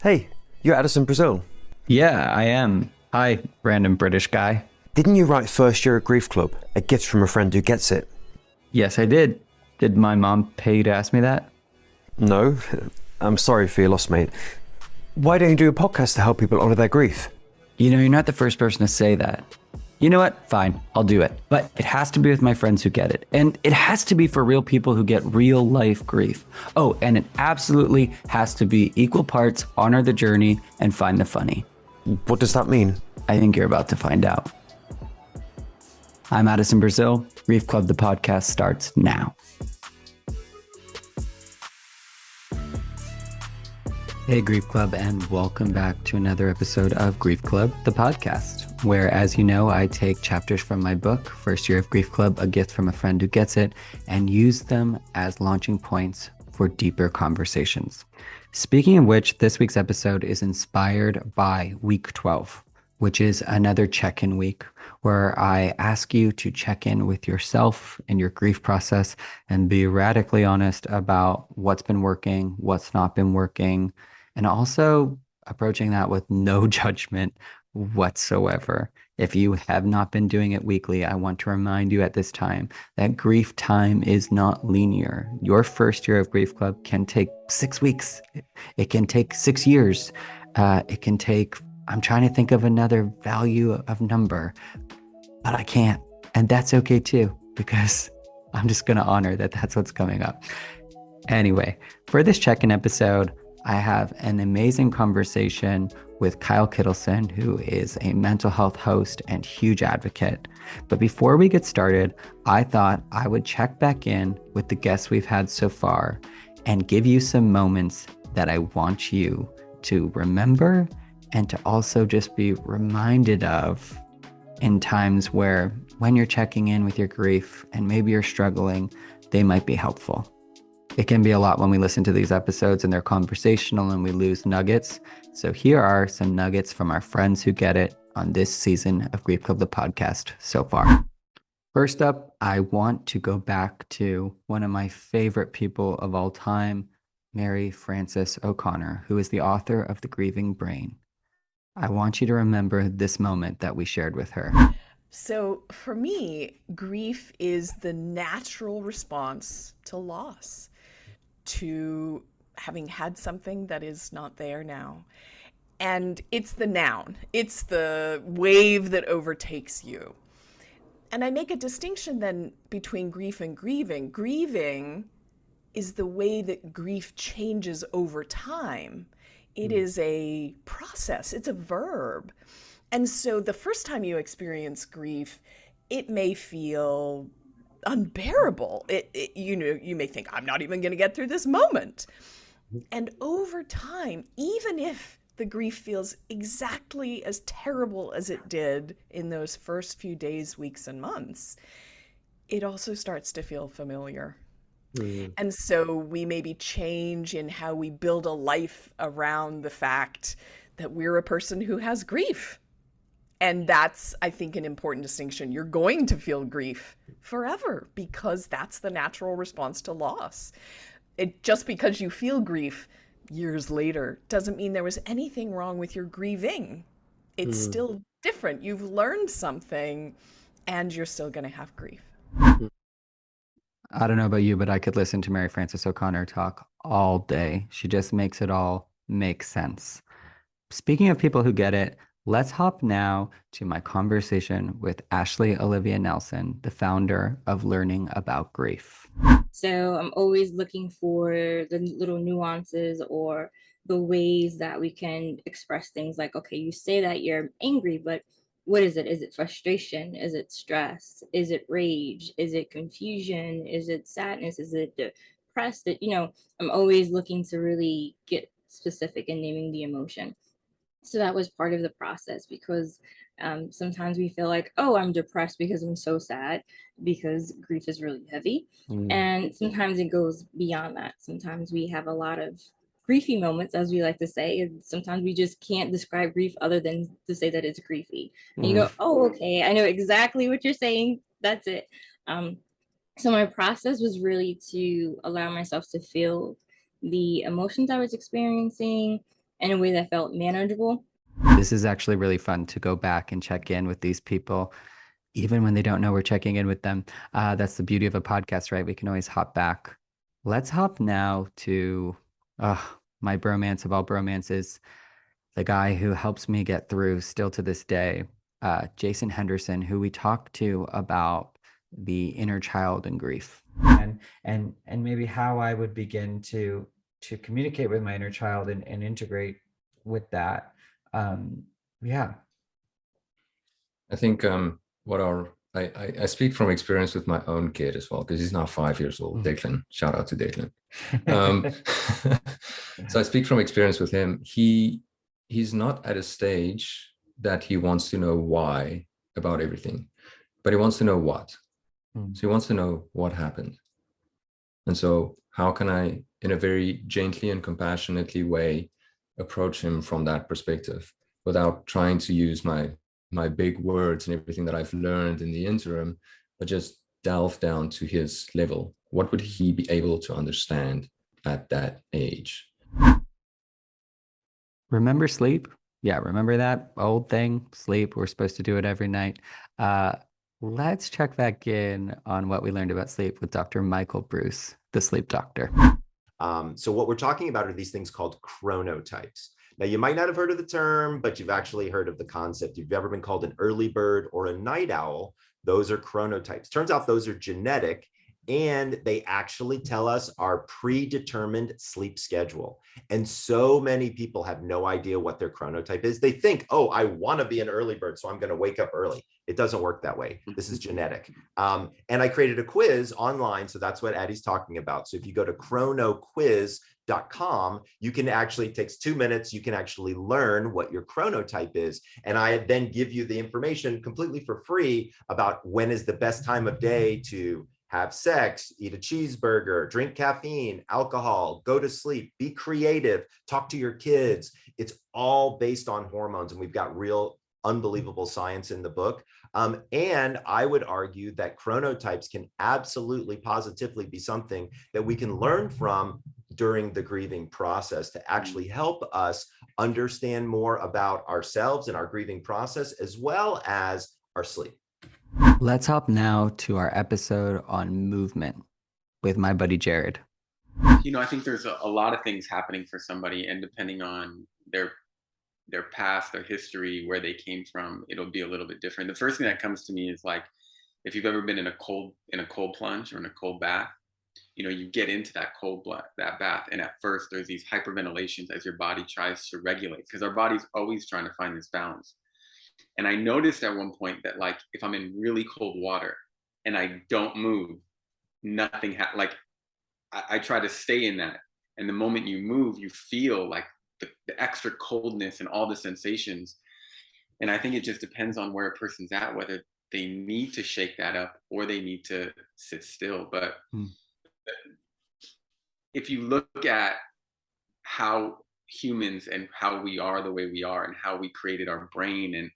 Hey, you're Addison Brasil. Yeah, I am. Hi, random British guy. Didn't you write First Year at Grief Club, a gift from a friend who gets it? Yes, I did. Did my mom pay you to ask me that? No, I'm sorry for your loss, mate. Why don't you do a podcast to help people honor their grief? You know, you're not the first person to say that. You know what? Fine, I'll do it. But it has to be with my friends who get it. And it has to be for real people who get real life grief. Oh, and it absolutely has to be equal parts honor the journey and find the funny. What does that mean? I think you're about to find out. I'm Addison Brasil. Grief Club, the podcast starts now. Hey, Grief Club, and welcome back to another episode of Grief Club, the podcast, where, as you know, I take chapters from my book, First Year of Grief Club, a gift from a friend who gets it, and use them as launching points for deeper conversations. Speaking of which, this week's episode is inspired by week 12, which is another check-in week where I ask you to check in with yourself and your grief process and be radically honest about what's been working, what's not been working, and also approaching that with no judgment whatsoever. If you have not been doing it weekly, I want to remind you at this time that grief time is not linear. Your first year of Grief Club can take 6 weeks. It can take 6 years. It can take, I'm trying to think of another value of number, but I can't. And that's okay too, because I'm just going to honor that that's what's coming up. Anyway, for this check-in episode, I have an amazing conversation with Kyle Kittleson, who is a mental health host and huge advocate. But before we get started, I thought I would check back in with the guests we've had so far and give you some moments that I want you to remember and to also just be reminded of in times where when you're checking in with your grief and maybe you're struggling, they might be helpful. It can be a lot when we listen to these episodes and they're conversational and we lose nuggets. So here are some nuggets from our friends who get it on this season of Grief Club, the podcast so far. First up, I want to go back to one of my favorite people of all time, Mary Frances O'Connor, who is the author of The Grieving Brain. I want you to remember this moment that we shared with her. So for me, grief is the natural response to loss, to having had something that is not there now. And it's the noun, it's the wave that overtakes you. And I make a distinction then between grief and grieving. Grieving is the way that grief changes over time. It is a process, it's a verb. And so the first time you experience grief, it may feel unbearable. You may think, I'm not even going to get through this moment. And over time, even if the grief feels exactly as terrible as it did in those first few days, weeks, and months, it also starts to feel familiar. And so we maybe change in how we build a life around the fact that we're a person who has grief. And that's, I think, an important distinction. You're going to feel grief forever because that's the natural response to loss. Just because you feel grief years later doesn't mean there was anything wrong with your grieving. It's still different. You've learned something and you're still going to have grief. I don't know about you, but I could listen to Mary Frances O'Connor talk all day. She just makes it all make sense. Speaking of people who get it, let's hop now to my conversation with Ashley Olivia Nelson, the founder of Learning About Grief. So I'm always looking for the little nuances or the ways that we can express things like, okay, you say that you're angry, but what is it? Is it frustration? Is it stress? Is it rage? Is it confusion? Is it sadness? Is it depressed? I'm always looking to really get specific in naming the emotion. So that was part of the process because sometimes we feel like, oh, I'm depressed because I'm so sad because grief is really heavy. And sometimes it goes beyond that. Sometimes we have a lot of griefy moments, as we like to say, and sometimes we just can't describe grief other than to say that it's griefy. And you go, oh, okay, I know exactly what you're saying. That's it. So my process was really to allow myself to feel the emotions I was experiencing in a way that felt manageable. This is actually really fun to go back and check in with these people, even when they don't know we're checking in with them. That's the beauty of a podcast, right? We can always hop back. Let's hop now to my bromance of all bromances, the guy who helps me get through still to this day, Jason Henderson, who we talked to about the inner child and grief, and maybe how I would begin to communicate with my inner child and integrate with that. Yeah. I think I speak from experience with my own kid as well, because he's now 5 years old. Declan, shout out to Declan. So I speak from experience with him. He's not at a stage that he wants to know why about everything, but he wants to know what. So he wants to know what happened. And so how can I, in a very gently and compassionately way, approach him from that perspective without trying to use my big words and everything that I've learned in the interim, but just delve down to his level. What would he be able to understand at that age? Remember sleep? Yeah, remember that old thing, sleep? We're supposed to do it every night. Let's check back in on what we learned about sleep with Dr. Michael Breus, the sleep doctor. So what we're talking about are these things called chronotypes. Now, you might not have heard of the term, but you've actually heard of the concept. If you've ever been called an early bird or a night owl, those are chronotypes. Turns out those are genetic, and they actually tell us our predetermined sleep schedule. And so many people have no idea what their chronotype is. They think, oh, I want to be an early bird, so I'm going to wake up early. It doesn't work that way. This is genetic. And I created a quiz online, so that's what Addie's talking about. So if you go to chronoquiz.com, you can actually, it takes 2 minutes, you can actually learn what your chronotype is. And I then give you the information completely for free about when is the best time of day to have sex, eat a cheeseburger, drink caffeine, alcohol, go to sleep, be creative, talk to your kids. It's all based on hormones, and we've got real unbelievable science in the book. And I would argue that chronotypes can absolutely positively be something that we can learn from during the grieving process to actually help us understand more about ourselves and our grieving process, as well as our sleep. Let's hop now to our episode on movement with my buddy Jared. I think there's a lot of things happening for somebody, and depending on their past, their history, where they came from, it'll be a little bit different. The first thing that comes to me is, like, if you've ever been in a cold plunge or in a cold bath, you get into that that bath, and at first there's these hyperventilations as your body tries to regulate, because our body's always trying to find this balance. And I noticed at one point that, like, if I'm in really cold water and I don't move, nothing I try to stay in that. And the moment you move, you feel like the extra coldness and all the sensations. And I think it just depends on where a person's at, whether they need to shake that up or they need to sit still. But if you look at how humans and how we are the way we are and how we created our brain, and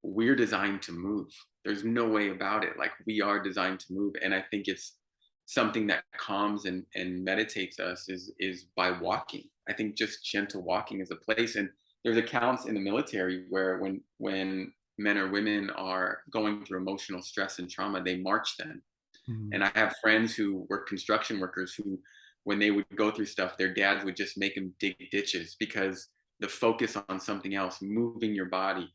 we're designed to move. There's no way about it. Like, we are designed to move. And I think it's something that calms and meditates us is by walking. I think just gentle walking is a place. And there's accounts in the military where when men or women are going through emotional stress and trauma, they march them. And I have friends who were construction workers who, when they would go through stuff, their dads would just make them dig ditches, because the focus on something else, moving your body,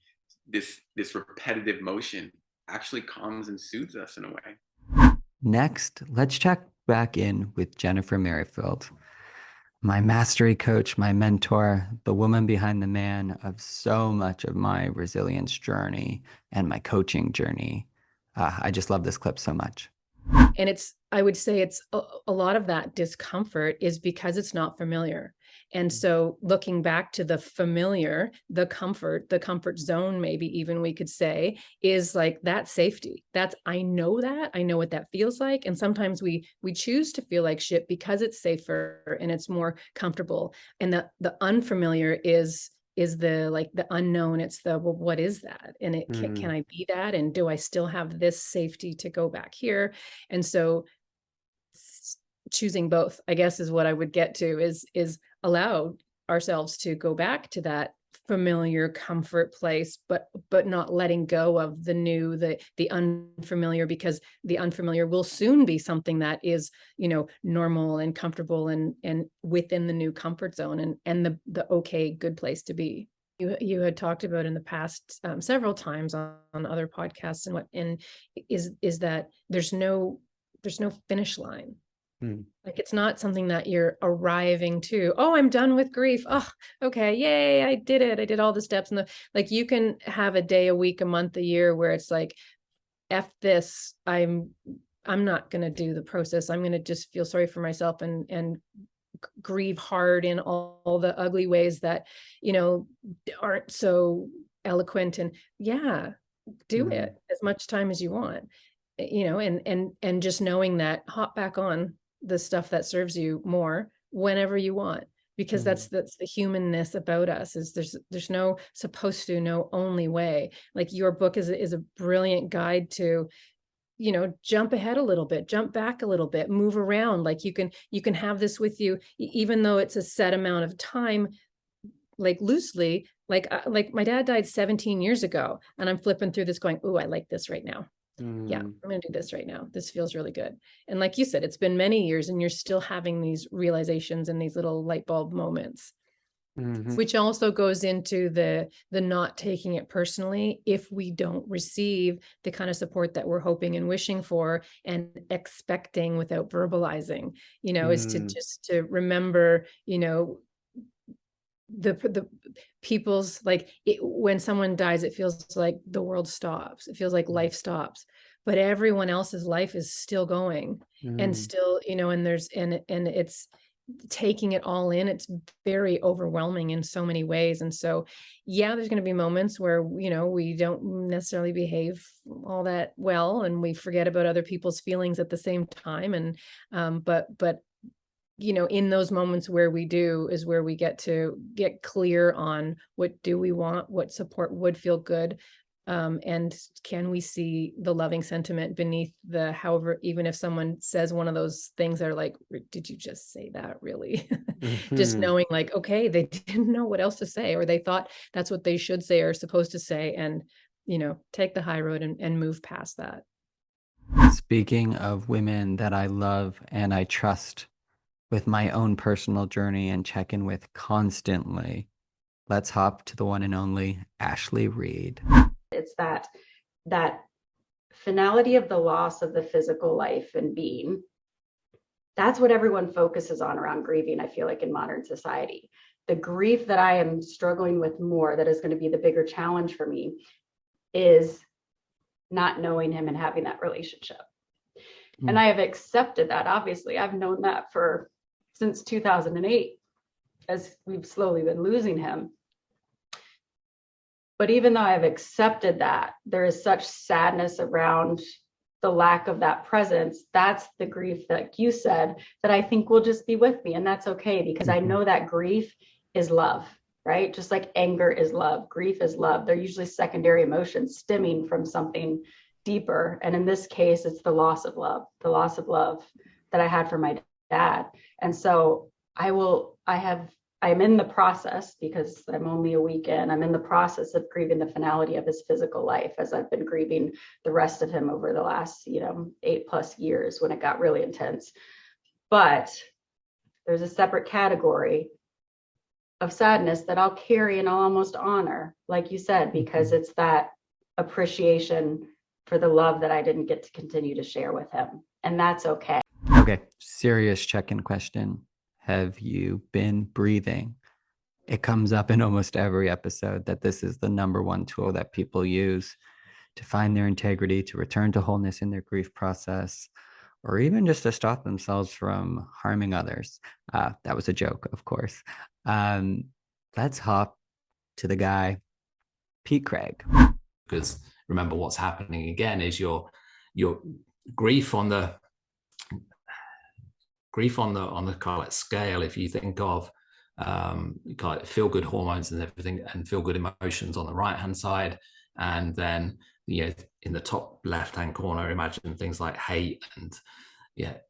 this repetitive motion, actually calms and soothes us in a way. Next, let's check back in with Jenifer Merifield, my mastery coach, my mentor, the woman behind the man of so much of my resilience journey and my coaching journey. I just love this clip so much. And I would say it's a lot of that discomfort is because it's not familiar. And so looking back to the familiar, the comfort zone, maybe even we could say, is like that safety. I know what that feels like. And sometimes we choose to feel like shit because it's safer and it's more comfortable. And the unfamiliar is the unknown. It's well, what is that? And can I be that? And do I still have this safety to go back here? And so choosing both, I guess, is what I would get to, is allow ourselves to go back to that familiar comfort place, but not letting go of the new, the unfamiliar, because the unfamiliar will soon be something that is, you know, normal and comfortable and within the new comfort zone, and the okay, good place to be. You had talked about in the past several times on other podcasts, and is that there's no finish line. Like, it's not something that you're arriving to, oh, I'm done with grief. Oh, okay, yay, I did it. I did all the steps. And like, you can have a day, a week, a month, a year where it's like, F this, I'm not going to do the process. I'm going to just feel sorry for myself and grieve hard in all the ugly ways that, you know, aren't so eloquent. And yeah, do it as much time as you want, you know, and just knowing that, hop back on the stuff that serves you more whenever you want, because that's the humanness about us, is there's no supposed to, no only way. Like, your book is a brilliant guide to, you know, jump ahead a little bit, jump back a little bit, move around. Like, you can have this with you, even though it's a set amount of time, like loosely, like my dad died 17 years ago, and I'm flipping through this going, oh, I like this right now. Yeah, I'm going to do this right now. This feels really good. And like you said, it's been many years and you're still having these realizations and these little light bulb moments, which also goes into the not taking it personally if we don't receive the kind of support that we're hoping and wishing for and expecting without verbalizing, you know, is to just to remember, you know, the people's, like, when someone dies, it feels like the world stops. It feels like life stops, but everyone else's life is still going and still, you know, and there's, and it's taking it all in. It's very overwhelming in so many ways. And so, yeah, there's going to be moments where, you know, we don't necessarily behave all that well and we forget about other people's feelings at the same time. And, but you know, in those moments where we do is where we get to get clear on what do we want, what support would feel good. And can we see the loving sentiment beneath the, however, even if someone says one of those things that are like, did you just say that really? Just knowing, like, okay, they didn't know what else to say, or they thought that's what they should say or supposed to say. And, you know, take the high road and move past that. Speaking of women that I love and I trust with my own personal journey and check in with constantly, let's hop to the one and only Ashley Reed. It's that finality of the loss of the physical life and being. That's what everyone focuses on around grieving, I feel like, in modern society. The grief that I am struggling with more, that is going to be the bigger challenge for me, is not knowing him and having that relationship. And I have accepted that. Obviously, I've known that since 2008, as we've slowly been losing him. But even though I've accepted that, there is such sadness around the lack of that presence. That's the grief that you said that I think will just be with me. And that's okay, because I know that grief is love, right? Just like anger is love, grief is love. They're usually secondary emotions stemming from something deeper. And in this case, it's the loss of love that I had for my dad. And so I'm in the process, because I'm only a week in, I'm in the process of grieving the finality of his physical life, as I've been grieving the rest of him over the last, 8+ years when it got really intense. But there's a separate category of sadness that I'll carry and I'll almost honor, like you said, because it's that appreciation for the love that I didn't get to continue to share with him. And that's okay. Okay, serious check-in question. Have you been breathing? It comes up in almost every episode that this is the number one tool that people use to find their integrity, to return to wholeness in their grief process, or even just to stop themselves from harming others. That was a joke, of course. Let's hop to the guy, Pete Craig. Because remember, what's happening again is your grief on the kind of like scale. If you think of kind of feel good hormones and everything, and feel good emotions on the right hand side, and then in the top left hand corner, imagine things like hate and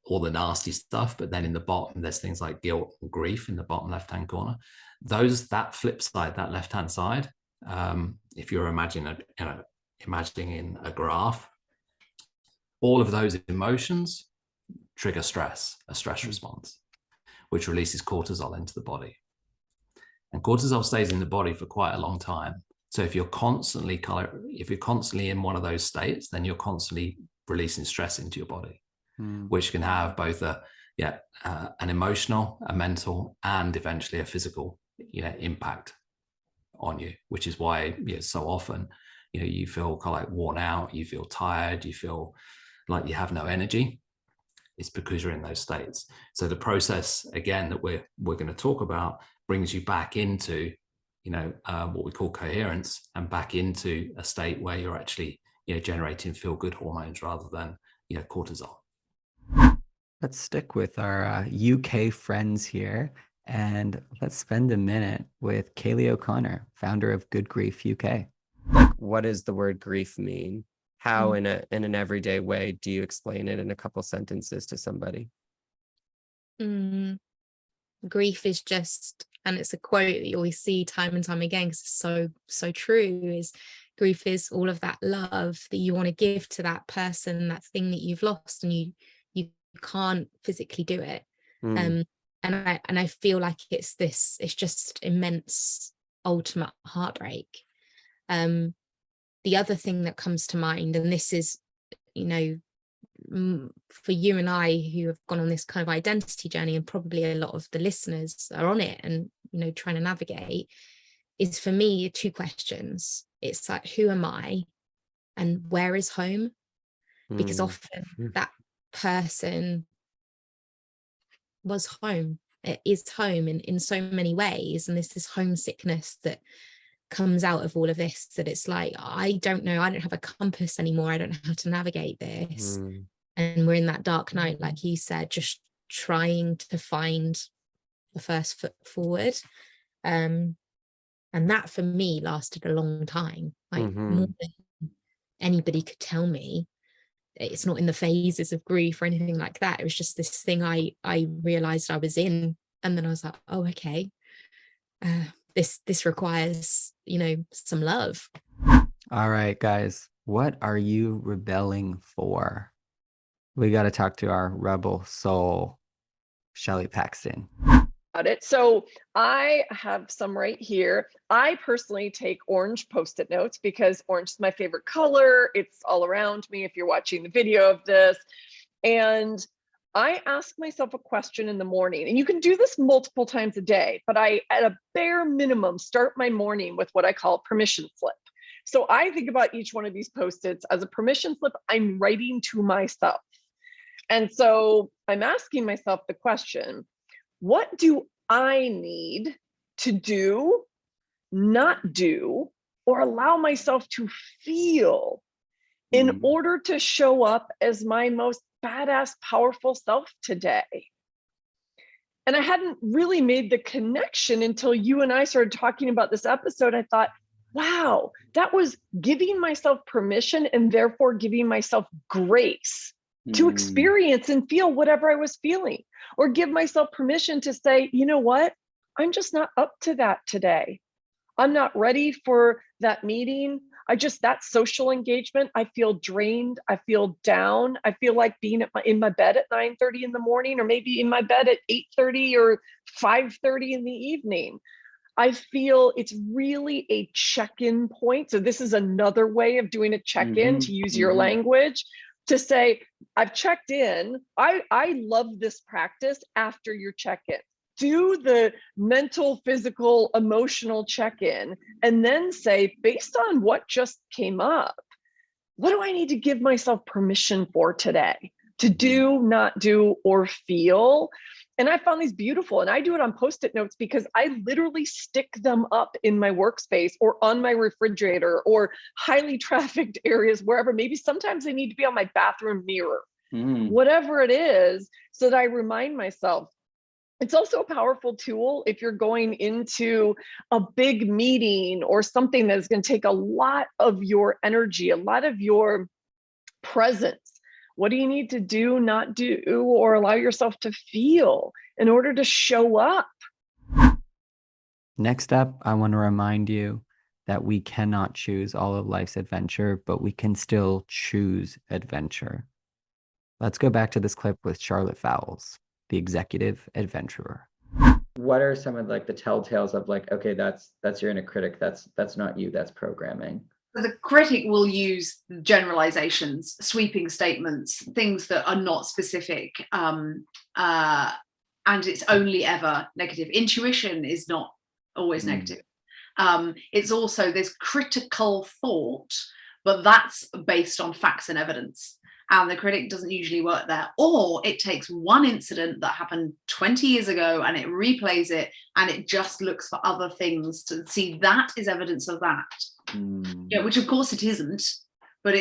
all the nasty stuff. But then in the bottom, there's things like guilt and grief in the bottom left hand corner. that flip side, that left-hand side, if you're imagining in a graph, all of those emotions trigger stress, a stress response, which releases cortisol into the body. And cortisol stays in the body for quite a long time. So if you're constantly in one of those states, then you're constantly releasing stress into your body, which can have both an emotional, a mental, and eventually a physical, impact on you, which is why so often, you feel kind of like worn out, you feel tired, you feel like you have no energy. It's because you're in those states. So the process, again, that we're going to talk about brings you back into, what we call coherence, and back into a state where you're actually, generating feel-good hormones rather than, cortisol. Let's stick with our UK friends here, and let's spend a minute with Kayleigh O'Connor, founder of GoodGrief UK. Like, what does the word grief mean? How in an everyday way do you explain it in a couple sentences to somebody? Grief is just, and it's a quote that you always see time and time again because it's so true, is grief is all of that love that you want to give to that person, that thing that you've lost, and you can't physically do it. And I feel like it's just immense ultimate heartbreak. The other thing that comes to mind, and this is, for you and I who have gone on this kind of identity journey, and probably a lot of the listeners are on it and, trying to navigate, is for me 2 questions. It's like, who am I and where is home? Because often that person was home. It is home in so many ways. And there's this homesickness that comes out of all of this, that it's like, I don't know, I don't have a compass anymore, I don't know how to navigate this. And we're in that dark night, like you said, just trying to find the first foot forward. And that for me lasted a long time, like more than anybody could tell me. It's not in the phases of grief or anything like that. It was just this thing I realized I was in, and then I was like, oh, okay, this requires, some love. All right, guys, what are you rebelling for? We got to talk to our rebel soul, Shelley Paxton. So I have some right here. I personally take orange Post-it notes because orange is my favorite color. It's all around me if you're watching the video of this. And I ask myself a question in the morning, and you can do this multiple times a day, but I, at a bare minimum, start my morning with what I call permission slip. So I think about each one of these Post-its as a permission slip I'm writing to myself. And so I'm asking myself the question, what do I need to do, not do, or allow myself to feel in order to show up as my most badass, powerful self today? And I hadn't really made the connection until you and I started talking about this episode. I thought, wow, that was giving myself permission and therefore giving myself grace to experience and feel whatever I was feeling, or give myself permission to say, you know what, I'm just not up to that today. I'm not ready for that meeting. That social engagement, I feel drained. I feel down. I feel like being in my bed at 9:30 in the morning, or maybe in my bed at 8:30 or 5:30 in the evening. I feel it's really a check-in point. So this is another way of doing a check-in, to use your language, to say, I've checked in. I love this practice after your check-in. Do the mental, physical, emotional check-in, and then say, based on what just came up, what do I need to give myself permission for today to do, not do, or feel? And I found these beautiful, and I do it on Post-it notes because I literally stick them up in my workspace or on my refrigerator or highly trafficked areas, wherever. Maybe sometimes they need to be on my bathroom mirror, whatever it is, so that I remind myself. It's also a powerful tool if you're going into a big meeting or something that is going to take a lot of your energy, a lot of your presence. What do you need to do, not do, or allow yourself to feel in order to show up? Next up, I want to remind you that we cannot choose all of life's adventure, but we can still choose adventure. Let's go back to this clip with Charlotte Fowles, the executive adventurer. What are some of like the telltales of like, okay, that's your inner critic, that's not you, that's programming? The critic will use generalizations, sweeping statements, things that are not specific, and it's only ever negative. Intuition is not always negative. It's also this critical thought, but that's based on facts and evidence. And the critic doesn't usually work there. Or it takes one incident that happened 20 years ago and it replays it and it just looks for other things to see that is evidence of that. Yeah, which of course it isn't, but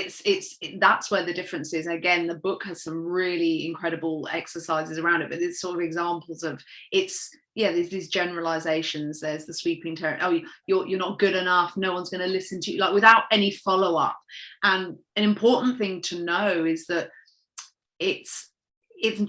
that's where the difference is. Again, the book has some really incredible exercises around it, but there's sort of examples of there's these generalizations. There's the sweeping term. Oh, you're not good enough. No one's going to listen to you, like without any follow up. And an important thing to know is that it's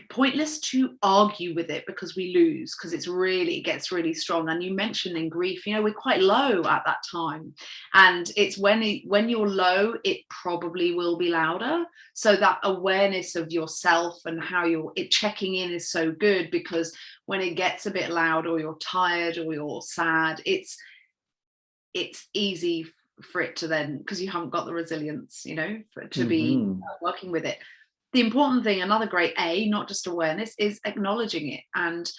pointless to argue with it because we lose, because it gets really strong. And you mentioned in grief, we're quite low at that time, and it's when you're low, it probably will be louder. So that awareness of yourself and how checking in is so good, because when it gets a bit loud or you're tired or you're sad, it's easy for it to then, because you haven't got the resilience, for it to be working with it. The important thing, another great not just awareness, is acknowledging it. And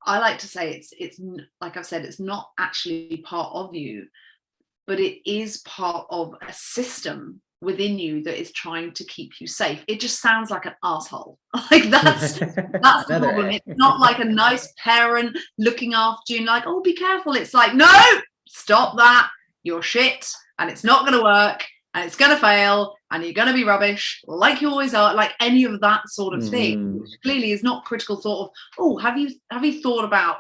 I like to say it's like I've said, it's not actually part of you, but it is part of a system within you that is trying to keep you safe. It just sounds like an asshole. Like that's the problem. It's not like a nice parent looking after you and like, oh, be careful. It's like, no, stop that. You're shit and it's not going to work. And it's going to fail, and you're going to be rubbish, like you always are, like any of that sort of thing, which clearly is not critical thought of, oh, have you thought about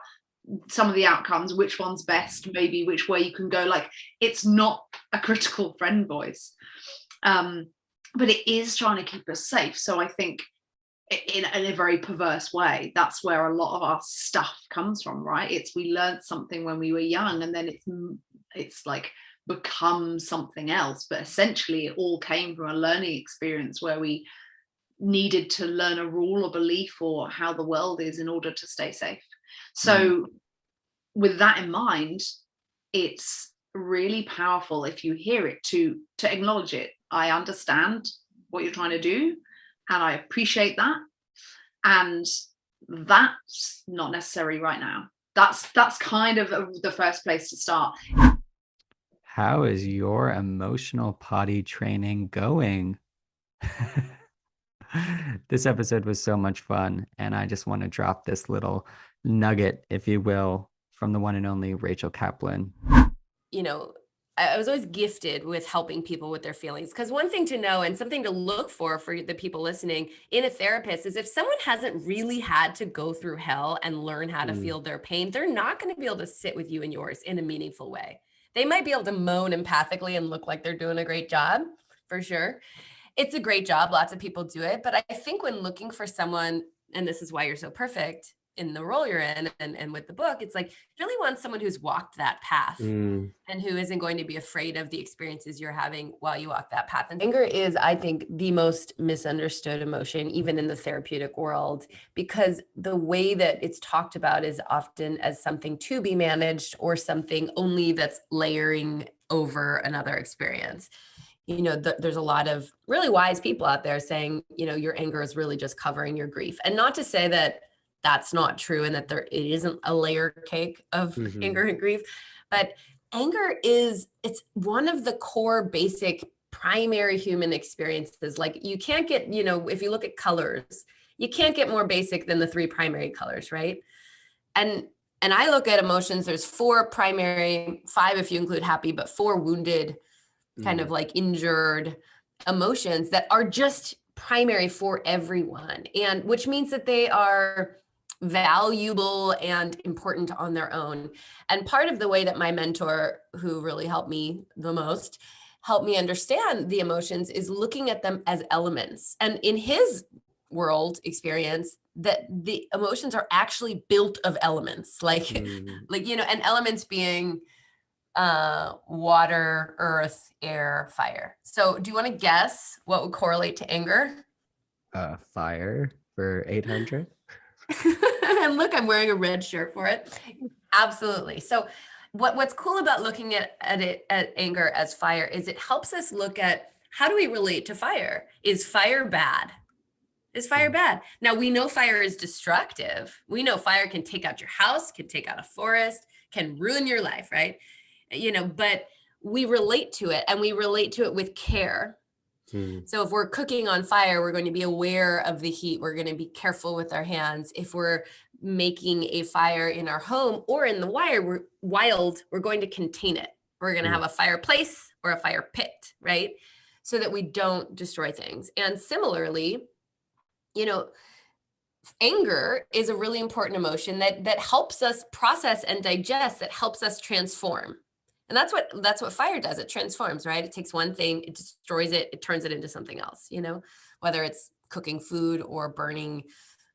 some of the outcomes, which one's best, maybe which way you can go? Like, it's not a critical friend voice, but it is trying to keep us safe. So I think in a very perverse way, that's where a lot of our stuff comes from, right? It's we learned something when we were young, and then it's like become something else, but essentially it all came from a learning experience where we needed to learn a rule or belief or how the world is in order to stay safe. So with that in mind, it's really powerful if you hear it to acknowledge it. I understand what you're trying to do and I appreciate that, and that's not necessary right now. That's kind of the first place to start. How is your emotional potty training going? This episode was so much fun, and I just want to drop this little nugget, if you will, from the one and only Rachel Kaplan. I was always gifted with helping people with their feelings, because one thing to know and something to look for the people listening in a therapist is if someone hasn't really had to go through hell and learn how to feel their pain, they're not going to be able to sit with you and yours in a meaningful way. They might be able to moan empathically and look like they're doing a great job, for sure. It's a great job. Lots of people do it. But I think when looking for someone, and this is why you're so perfect in the role you're in and with the book, it's like you really want someone who's walked that path and who isn't going to be afraid of the experiences you're having while you walk that path. And anger is, I think, the most misunderstood emotion, even in the therapeutic world, because the way that it's talked about is often as something to be managed or something only that's layering over another experience. There's a lot of really wise people out there saying, your anger is really just covering your grief. And not to say that that's not true and that it isn't a layer cake of anger and grief, but anger it's one of the core basic primary human experiences. Like you can't get, if you look at colors, you can't get more basic than the 3 primary colors, right? And I look at emotions, there's 4 primary, 5 if you include happy, but 4 wounded, kind of like injured emotions that are just primary for everyone. And which means that they are valuable and important on their own. And part of the way that my mentor, who really helped me the most, helped me understand the emotions is looking at them as elements. And in his world experience that the emotions are actually built of elements, like like, you know, and elements being water, earth, air, fire. So do you want to guess what would correlate to anger? Fire for 800. And look, I'm wearing a red shirt for it. Absolutely. So what's cool about looking at anger as fire is it helps us look at how do we relate to fire? Is fire bad? Is fire bad? Now we know fire is destructive. We know fire can take out your house, can take out a forest, can ruin your life, right? You know, but we relate to it, and we relate to it with care. So if we're cooking on fire, we're going to be aware of the heat. We're going to be careful with our hands. If we're making a fire in our home or in the wild, we're going to contain it. We're going to have a fireplace or a fire pit, right? So that we don't destroy things. And similarly, you know, anger is a really important emotion that helps us process and digest, that helps us transform. And that's what fire does. It transforms, right? It takes one thing, it destroys it, it turns it into something else, you know, whether it's cooking food or burning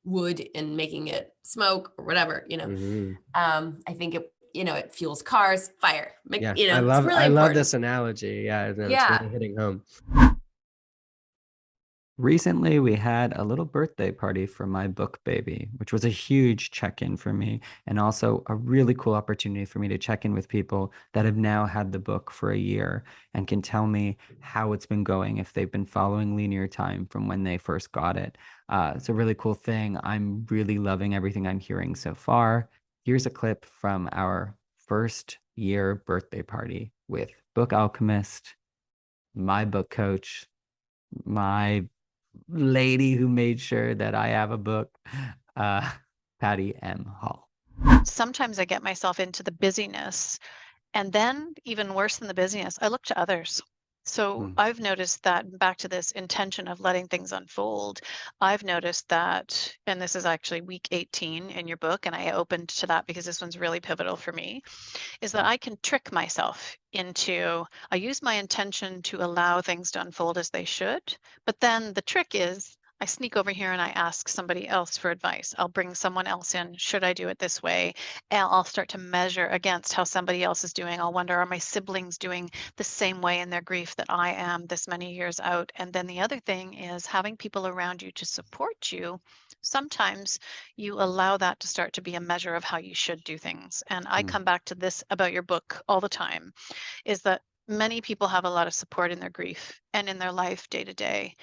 wood and making it smoke or whatever, you know. I think it, you know, it fuels cars, fire. Yeah, you know, I love this analogy. Yeah, no, it's really hitting home. Recently, we had a little birthday party for my book baby, which was a huge check-in for me, and also a really cool opportunity for me to check in with people that have now had the book for a year and can tell me how it's been going if they've been following linear time from when they first got it. It's a really cool thing. I'm really loving everything I'm hearing so far. Here's a clip from our first year birthday party with Book Alchemist, my book coach, my lady who made sure that I have a book, Patty M. Hall. Sometimes I get myself into the busyness, and then even worse than the busyness, I look to others. So I've noticed that, back to this intention of letting things unfold, I've noticed that, and this is actually week 18 in your book, and I opened to that because this one's really pivotal for me, is that I can trick myself into, I use my intention to allow things to unfold as they should, but then the trick is I sneak over here and I ask somebody else for advice. I'll bring someone else in. Should I do it this way? And I'll start to measure against how somebody else is doing. I'll wonder, are my siblings doing the same way in their grief that I am this many years out? And then the other thing is having people around you to support you. Sometimes you allow that to start to be a measure of how you should do things. And I come back to this about your book all the time, is that many people have a lot of support in their grief and in their life day to day,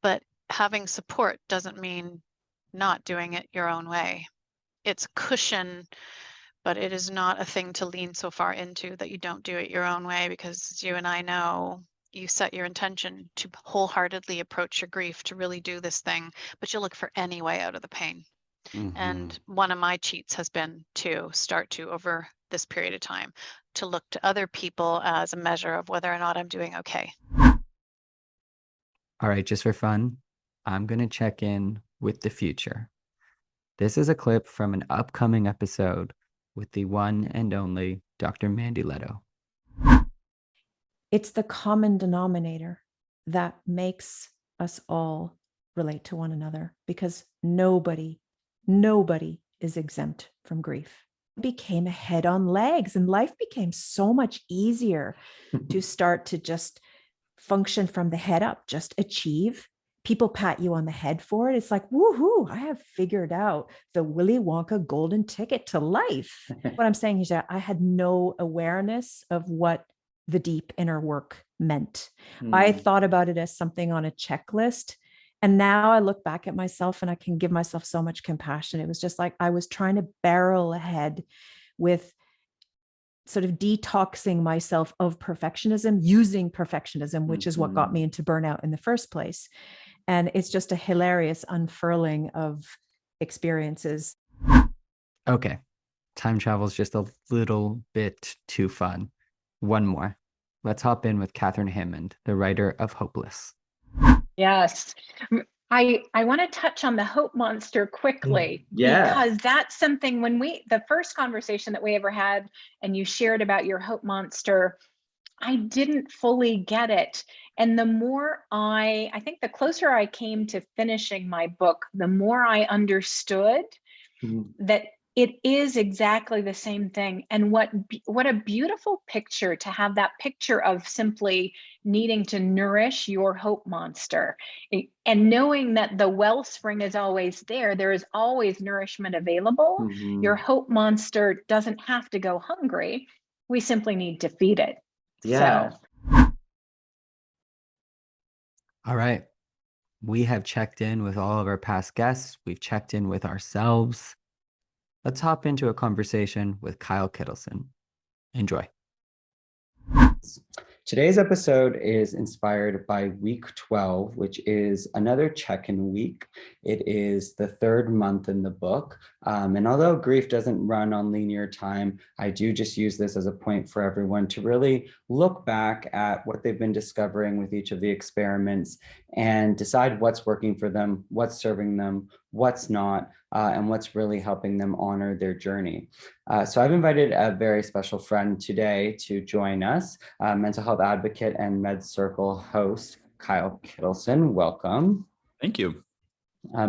but having support doesn't mean not doing it your own way. It's cushion, but it is not a thing to lean so far into that you don't do it your own way, because as you and I know, you set your intention to wholeheartedly approach your grief, to really do this thing, but you look for any way out of the pain. And one of my cheats has been to start to, over this period of time, to look to other people as a measure of whether or not I'm doing okay. All right, just for fun, I'm going to check in with the future. This is a clip from an upcoming episode with the one and only Dr. Mandy Letho. It's the common denominator that makes us all relate to one another, because nobody is exempt from grief. It became a head on legs, and life became so much easier to start to just function from the head up, just achieve. People pat you on the head for it. It's like, woohoo, I have figured out the Willy Wonka golden ticket to life. What I'm saying is that I had no awareness of what the deep inner work meant. I thought about it as something on a checklist. And now I look back at myself and I can give myself so much compassion. It was just like I was trying to barrel ahead with sort of detoxing myself of perfectionism, using perfectionism, which is what got me into burnout in the first place. And it's just a hilarious unfurling of experiences. Okay, time travel is just a little bit too fun. One more. Let's hop in with Cather Hammond, the writer of Hopeless. Yes. I want to touch on the hope monster quickly, because that's something, when the first conversation that we ever had and you shared about your hope monster, I didn't fully get it. And the more I think the closer I came to finishing my book, the more I understood that it is exactly the same thing. And what a beautiful picture to have, that picture of simply needing to nourish your hope monster and knowing that the wellspring is always there. There is always nourishment available. Your hope monster doesn't have to go hungry. We simply need to feed it. Yeah. So. All right. We have checked in with all of our past guests. We've checked in with ourselves. Let's hop into a conversation with Kyle Kittleson. Enjoy. Today's episode is inspired by week 12, which is another check-in week. It is the third month in the book. And although grief doesn't run on linear time, I do just use this as a point for everyone to really look back at what they've been discovering with each of the experiments and decide what's working for them, what's serving them, what's not, and what's really helping them honor their journey. So I've invited a very special friend today to join us, mental health advocate and Med Circle host, Kyle Kittleson. Welcome. Thank you.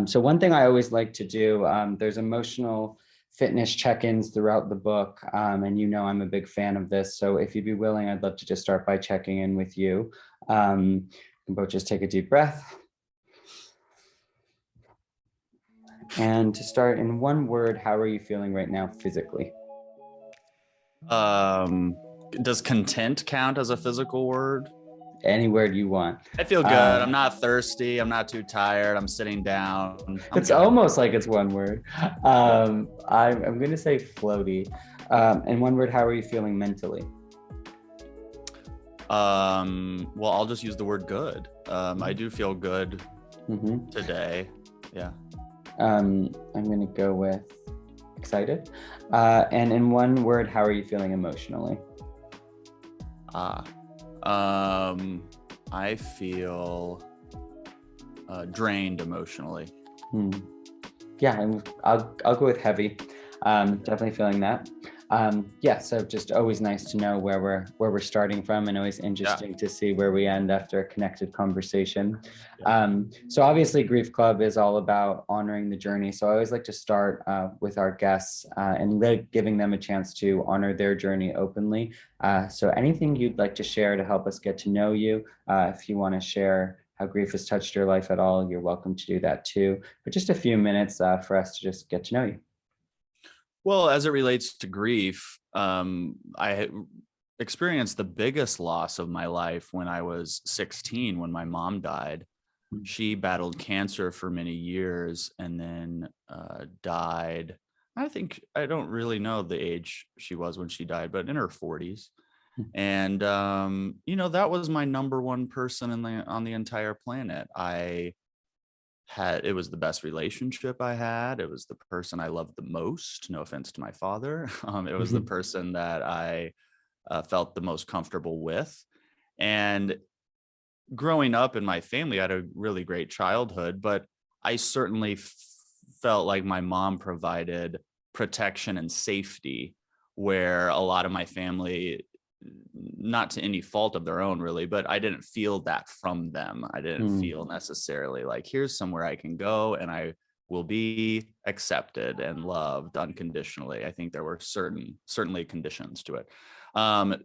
So one thing I always like to do, there's emotional fitness check-ins throughout the book, and you know I'm a big fan of this. So if you'd be willing, I'd love to just start by checking in with you. And both just take a deep breath. And to start, in one word, how are you feeling right now physically? Does content count as a physical word? Any word you want. I feel good. I'm not thirsty. I'm not too tired. I'm sitting down. It's almost like it's one word. I'm going to say floaty. In one word, how are you feeling mentally? Well, I'll just use the word good. I do feel good today. Yeah. I'm going to go with excited. And in one word, how are you feeling emotionally? I feel drained emotionally. Yeah, I'll go with heavy. Definitely feeling that. Yeah, so just always nice to know where we're starting from, and always interesting to see where we end after a connected conversation. So obviously Grief Club is all about honoring the journey. So I always like to start with our guests and giving them a chance to honor their journey openly. So anything you'd like to share to help us get to know you, if you want to share how grief has touched your life at all, you're welcome to do that too. But just a few minutes for us to just get to know you. Well, as it relates to grief, I experienced the biggest loss of my life when I was 16, when my mom died. She battled cancer for many years and then died. I don't really know the age she was when she died, but in her 40s. And, that was my number one person on the entire planet. It was the best relationship I had. It was the person I loved the most. No offense to my father. It was the person that I felt the most comfortable with. And growing up in my family, I had a really great childhood, but I certainly felt like my mom provided protection and safety, where a lot of my family, not to any fault of their own really, but I didn't feel that from them. I didn't feel necessarily like, here's somewhere I can go and I will be accepted and loved unconditionally. I think there were certainly conditions to it.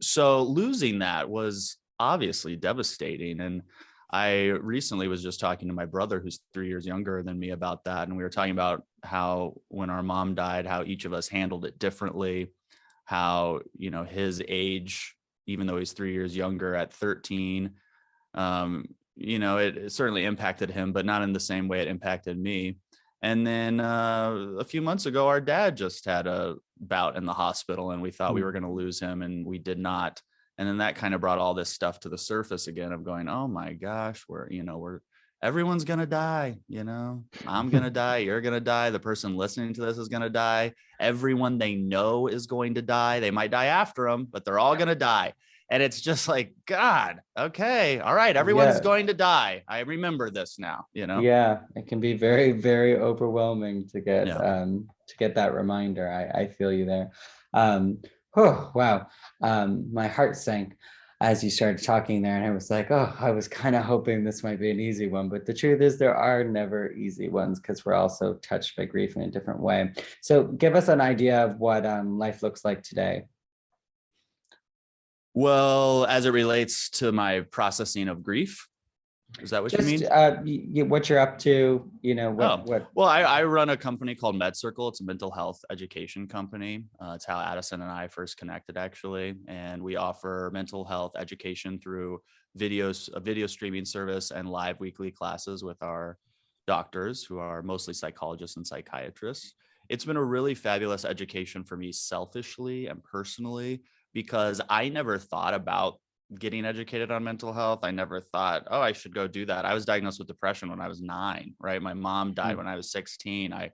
So losing that was obviously devastating. And I recently was just talking to my brother, who's 3 years younger than me, about that. And we were talking about how when our mom died, how each of us handled it differently, how, his age, even though he's 3 years younger at 13, it certainly impacted him, but not in the same way it impacted me. And then a few months ago, our dad just had a bout in the hospital and we thought we were going to lose him, and we did not. And then that kind of brought all this stuff to the surface again of going, oh my gosh, everyone's going to die. I'm going to die. You're going to die. The person listening to this is going to die. Everyone they know is going to die. They might die after them, but they're all going to die. And it's just like, God, okay. All right. Everyone's going to die. I remember this now, Yeah, it can be very, very overwhelming to get that reminder. I feel you there. Oh, wow. My heart sank. as you started talking there, and I was like, oh, I was kind of hoping this might be an easy one, but the truth is there are never easy ones because we're also touched by grief in a different way. So give us an idea of what life looks like today. Well, as it relates to my processing of grief, is that what you mean? What you're up to, what? Well, I run a company called MedCircle. It's a mental health education company. It's how Addison and I first connected, actually. And we offer mental health education through videos, a video streaming service, and live weekly classes with our doctors, who are mostly psychologists and psychiatrists. It's been a really fabulous education for me selfishly and personally, because I never thought about getting educated on mental health. I never thought, oh, I should go do that. I was diagnosed with depression when I was 9, right? My mom died when I was 16. I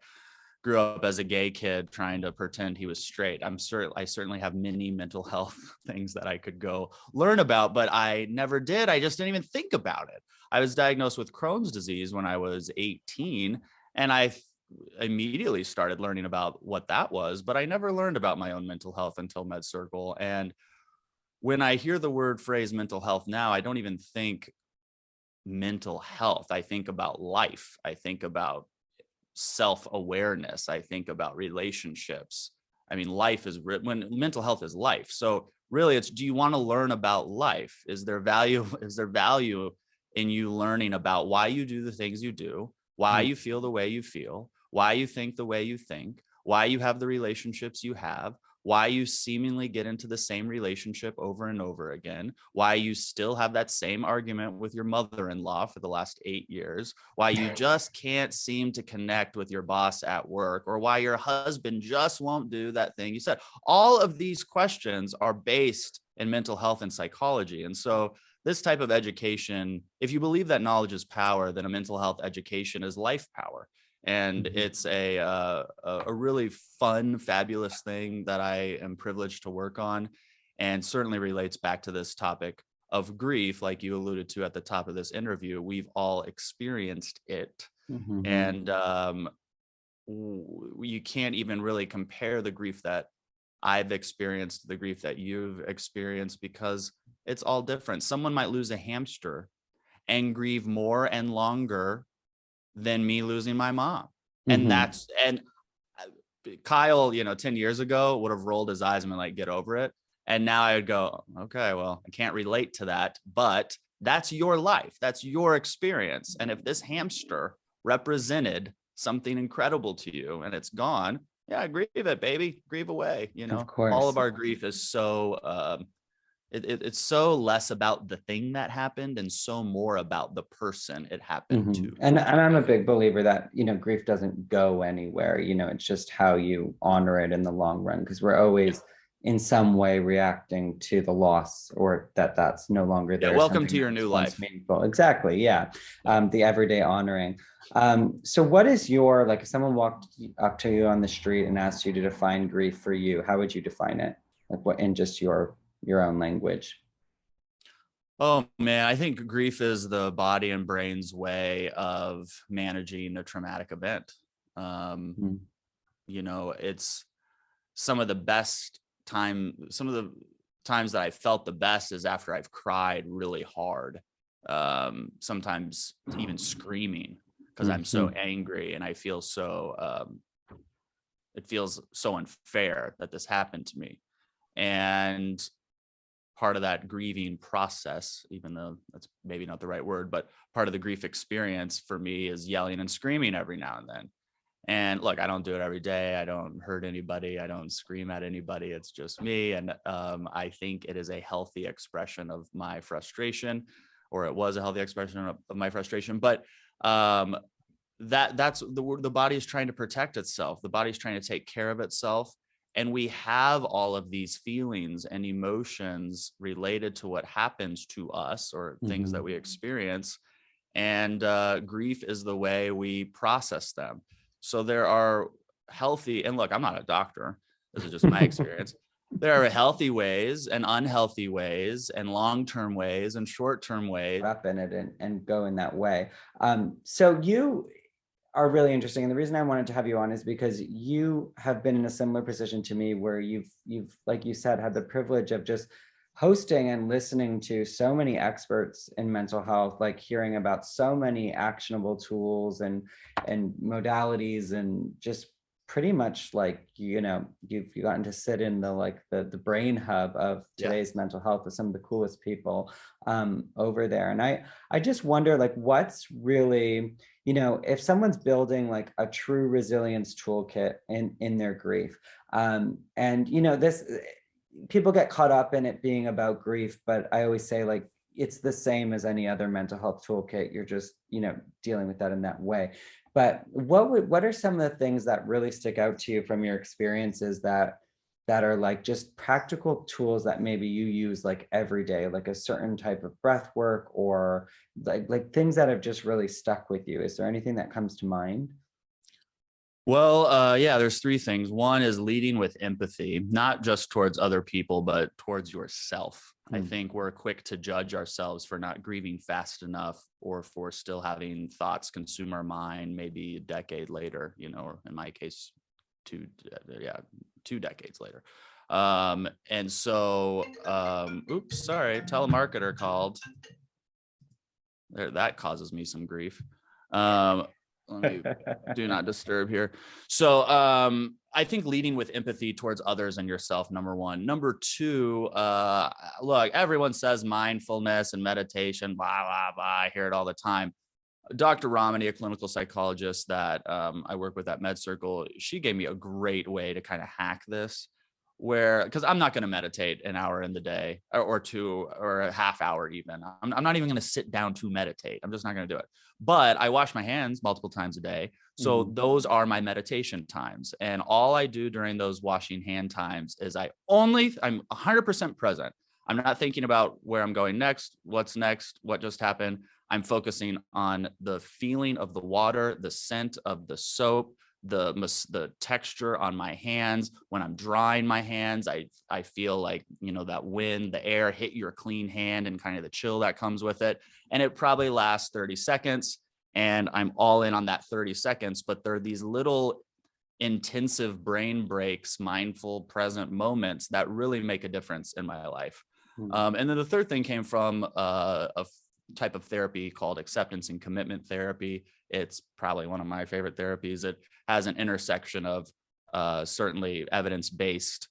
grew up as a gay kid trying to pretend he was straight. I certainly have many mental health things that I could go learn about, but I never did. I just didn't even think about it. I was diagnosed with Crohn's disease when I was 18, and I immediately started learning about what that was, but I never learned about my own mental health until MedCircle. And when I hear the phrase mental health now, I don't even think mental health. I think about life. I think about self-awareness. I think about relationships. I mean, when mental health is life. So really, it's, do you want to learn about life? Is there value in you learning about why you do the things you do, why you feel the way you feel, why you think the way you think, why you have the relationships you have, why you seemingly get into the same relationship over and over again, why you still have that same argument with your mother-in-law for the last 8 years, why you just can't seem to connect with your boss at work, or why your husband just won't do that thing you said. All of these questions are based in mental health and psychology. And so this type of education, if you believe that knowledge is power, then a mental health education is life power. And it's a really fun, fabulous thing that I am privileged to work on, and certainly relates back to this topic of grief, like you alluded to at the top of this interview. We've all experienced it. And you can't even really compare the grief that I've experienced to the grief that you've experienced, because it's all different. Someone might lose a hamster and grieve more and longer than me losing my mom. And Kyle, 10 years ago would have rolled his eyes and been like, get over it. And now I would go, okay, well, I can't relate to that, but that's your life. That's your experience. And if this hamster represented something incredible to you and it's gone, yeah, grieve it, baby, grieve away. Of course. All of our grief is so, it's so less about the thing that happened and so more about the person it happened to. And I'm a big believer that, grief doesn't go anywhere. It's just how you honor it in the long run, because we're always in some way reacting to the loss, or that's no longer there. Yeah, welcome to your new life. Meaningful. Exactly. Yeah. The everyday honoring. So what is your, if someone walked up to you on the street and asked you to define grief for you, how would you define it? What in just your own language? Oh man, I think grief is the body and brain's way of managing a traumatic event. It's some of the times that I felt the best is after I've cried really hard. Sometimes even screaming because I'm so angry and I feel so, it feels so unfair that this happened to me. And part of that grieving process, even though that's maybe not the right word, but part of the grief experience for me is yelling and screaming every now and then. And look, I don't do it every day. I don't hurt anybody. I don't scream at anybody. It's just me. And I think it is a healthy expression of my frustration, or it was a healthy expression of my frustration. But that's the body is trying to protect itself. The body is trying to take care of itself. And we have all of these feelings and emotions related to what happens to us, or things that we experience. And grief is the way we process them. So there are healthy, and look, I'm not a doctor. This is just my experience. There are healthy ways and unhealthy ways and long-term ways and short-term ways. Up in it and go in that way. So you are really interesting. And the reason I wanted to have you on is because you have been in a similar position to me, where you've, like you said, had the privilege of just hosting and listening to so many experts in mental health, like hearing about so many actionable tools and modalities, and just pretty much like, you know, you've gotten to sit in the brain hub of today's mental health with some of the coolest people over there. And I just wonder, like, what's really, you know, if someone's building like a true resilience toolkit in their grief, and you know, this, people get caught up in it being about grief, but I always say, like, it's the same as any other mental health toolkit. You're just, you know, dealing with that in that way. But what are some of the things that really stick out to you from your experiences that are like just practical tools that maybe you use like every day, like a certain type of breath work, or like things that have just really stuck with you? Is there anything that comes to mind? Well, yeah, there's three things. One is leading with empathy, not just towards other people, but towards yourself. I think we're quick to judge ourselves for not grieving fast enough, or for still having thoughts consume our mind maybe a decade later, you know, or in my case, 2 decades later. And so, oops, sorry, telemarketer called. There, that causes me some grief. Let me do not disturb here. So I think leading with empathy towards others and yourself, number one. Number two, look, everyone says mindfulness and meditation, blah, blah, blah. I hear it all the time. Dr. Ramani, a clinical psychologist that I work with at Med Circle, she gave me a great way to kind of hack this, where, because I'm not going to meditate an hour in the day or two or a half hour even. I'm not even going to sit down to meditate. I'm just not going to do it. But I wash my hands multiple times a day. So those are my meditation times. And all I do during those washing hand times is I'm 100% present. I'm not thinking about where I'm going next, what's next, what just happened. I'm focusing on the feeling of the water, the scent of the soap, the texture on my hands. When I'm drying my hands, I feel like, you know, that wind, the air hit your clean hand and kind of the chill that comes with it. And it probably lasts 30 seconds. And I'm all in on that 30 seconds. But there are these little intensive brain breaks, mindful, present moments that really make a difference in my life. And then the third thing came from a type of therapy called acceptance and commitment therapy. It's probably one of my favorite therapies. It has an intersection of certainly evidence-based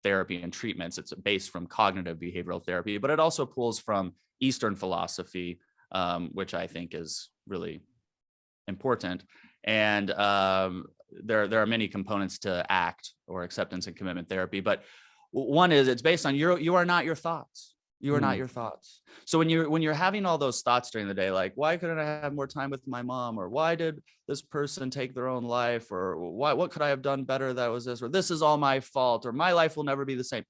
therapy and treatments. It's based from cognitive behavioral therapy, but it also pulls from Eastern philosophy, which I think is really important. And there are many components to ACT, or acceptance and commitment therapy, but one is it's based on you are not your thoughts. You are not your thoughts. So when you're having all those thoughts during the day, like, why couldn't I have more time with my mom? Or why did this person take their own life? Or what could I have done better that was this? Or this is all my fault, or my life will never be the same.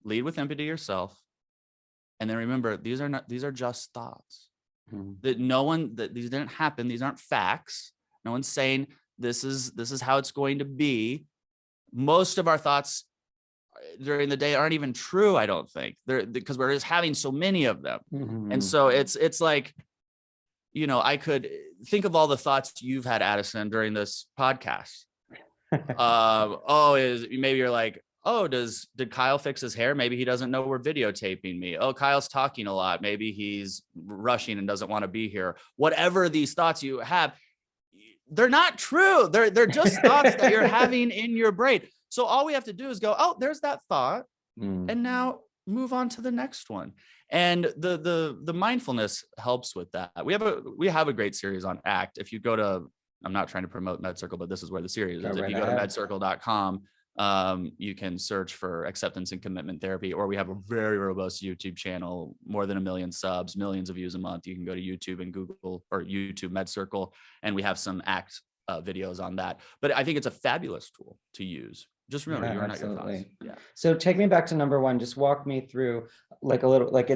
Lead with empathy yourself. And then remember, these are just thoughts. That these didn't happen. These aren't facts. No one's saying this is how it's going to be. Most of our thoughts during the day aren't even true, I don't think, because we're just having so many of them. And so it's like, you know, I could think of all the thoughts you've had, Addison, during this podcast. Maybe you're like, did Kyle fix his hair? Maybe he doesn't know we're videotaping me. Oh, Kyle's talking a lot. Maybe he's rushing and doesn't want to be here. Whatever these thoughts you have, they're not true. They're just thoughts that you're having in your brain. So all we have to do is go, oh, there's that thought. And now move on to the next one. And the mindfulness helps with that. We have a great series on ACT. If you go to, I'm not trying to promote Med Circle, but this is where the series is. If you go to medcircle.com, you can search for acceptance and commitment therapy, or we have a very robust YouTube channel, more than 1 million subs, millions of views a month. You can go to YouTube and Google, or YouTube Med Circle, and we have some ACT videos on that. But I think it's a fabulous tool to use. Just remember, you're not your thoughts. Yeah. So take me back to number one. Just walk me through like a little, like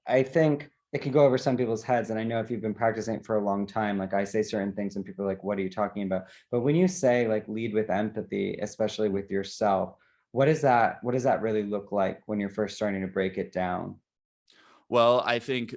I think it can go over some people's heads. And I know if you've been practicing it for a long time, like I say certain things and people are like, what are you talking about? But when you say like lead with empathy, especially with yourself, what does that really look like when you're first starting to break it down? Well, I think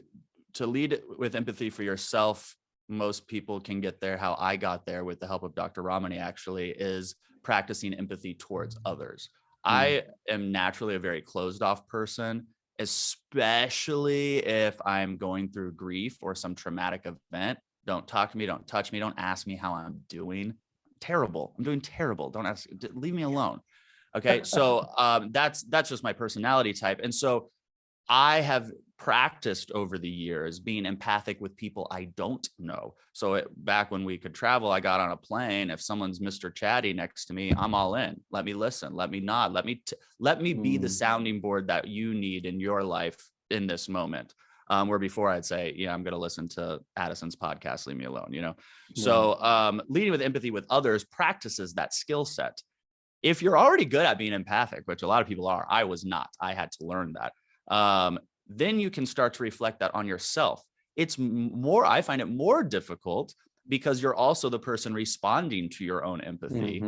to lead with empathy for yourself, most people can get there how I got there with the help of Dr. Ramani, actually, is practicing empathy towards others. I am naturally a very closed off person, especially if I'm going through grief or some traumatic event. Don't talk to me, don't touch me, don't ask me how I'm doing. Terrible. I'm doing terrible. Don't ask, leave me alone. Okay. So that's just my personality type. And so I have practiced over the years being empathic with people I don't know. So back when we could travel, I got on a plane. If someone's Mr. Chatty next to me, I'm all in. Let me listen. Let me nod. Let me be the sounding board that you need in your life in this moment. Where before I'd say, yeah, I'm going to listen to Addison's podcast. Leave me alone. You know. So leading with empathy with others practices that skill set. If you're already good at being empathic, which a lot of people are, I was not. I had to learn that. Then you can start to reflect that on yourself. I find it more difficult because you're also the person responding to your own empathy.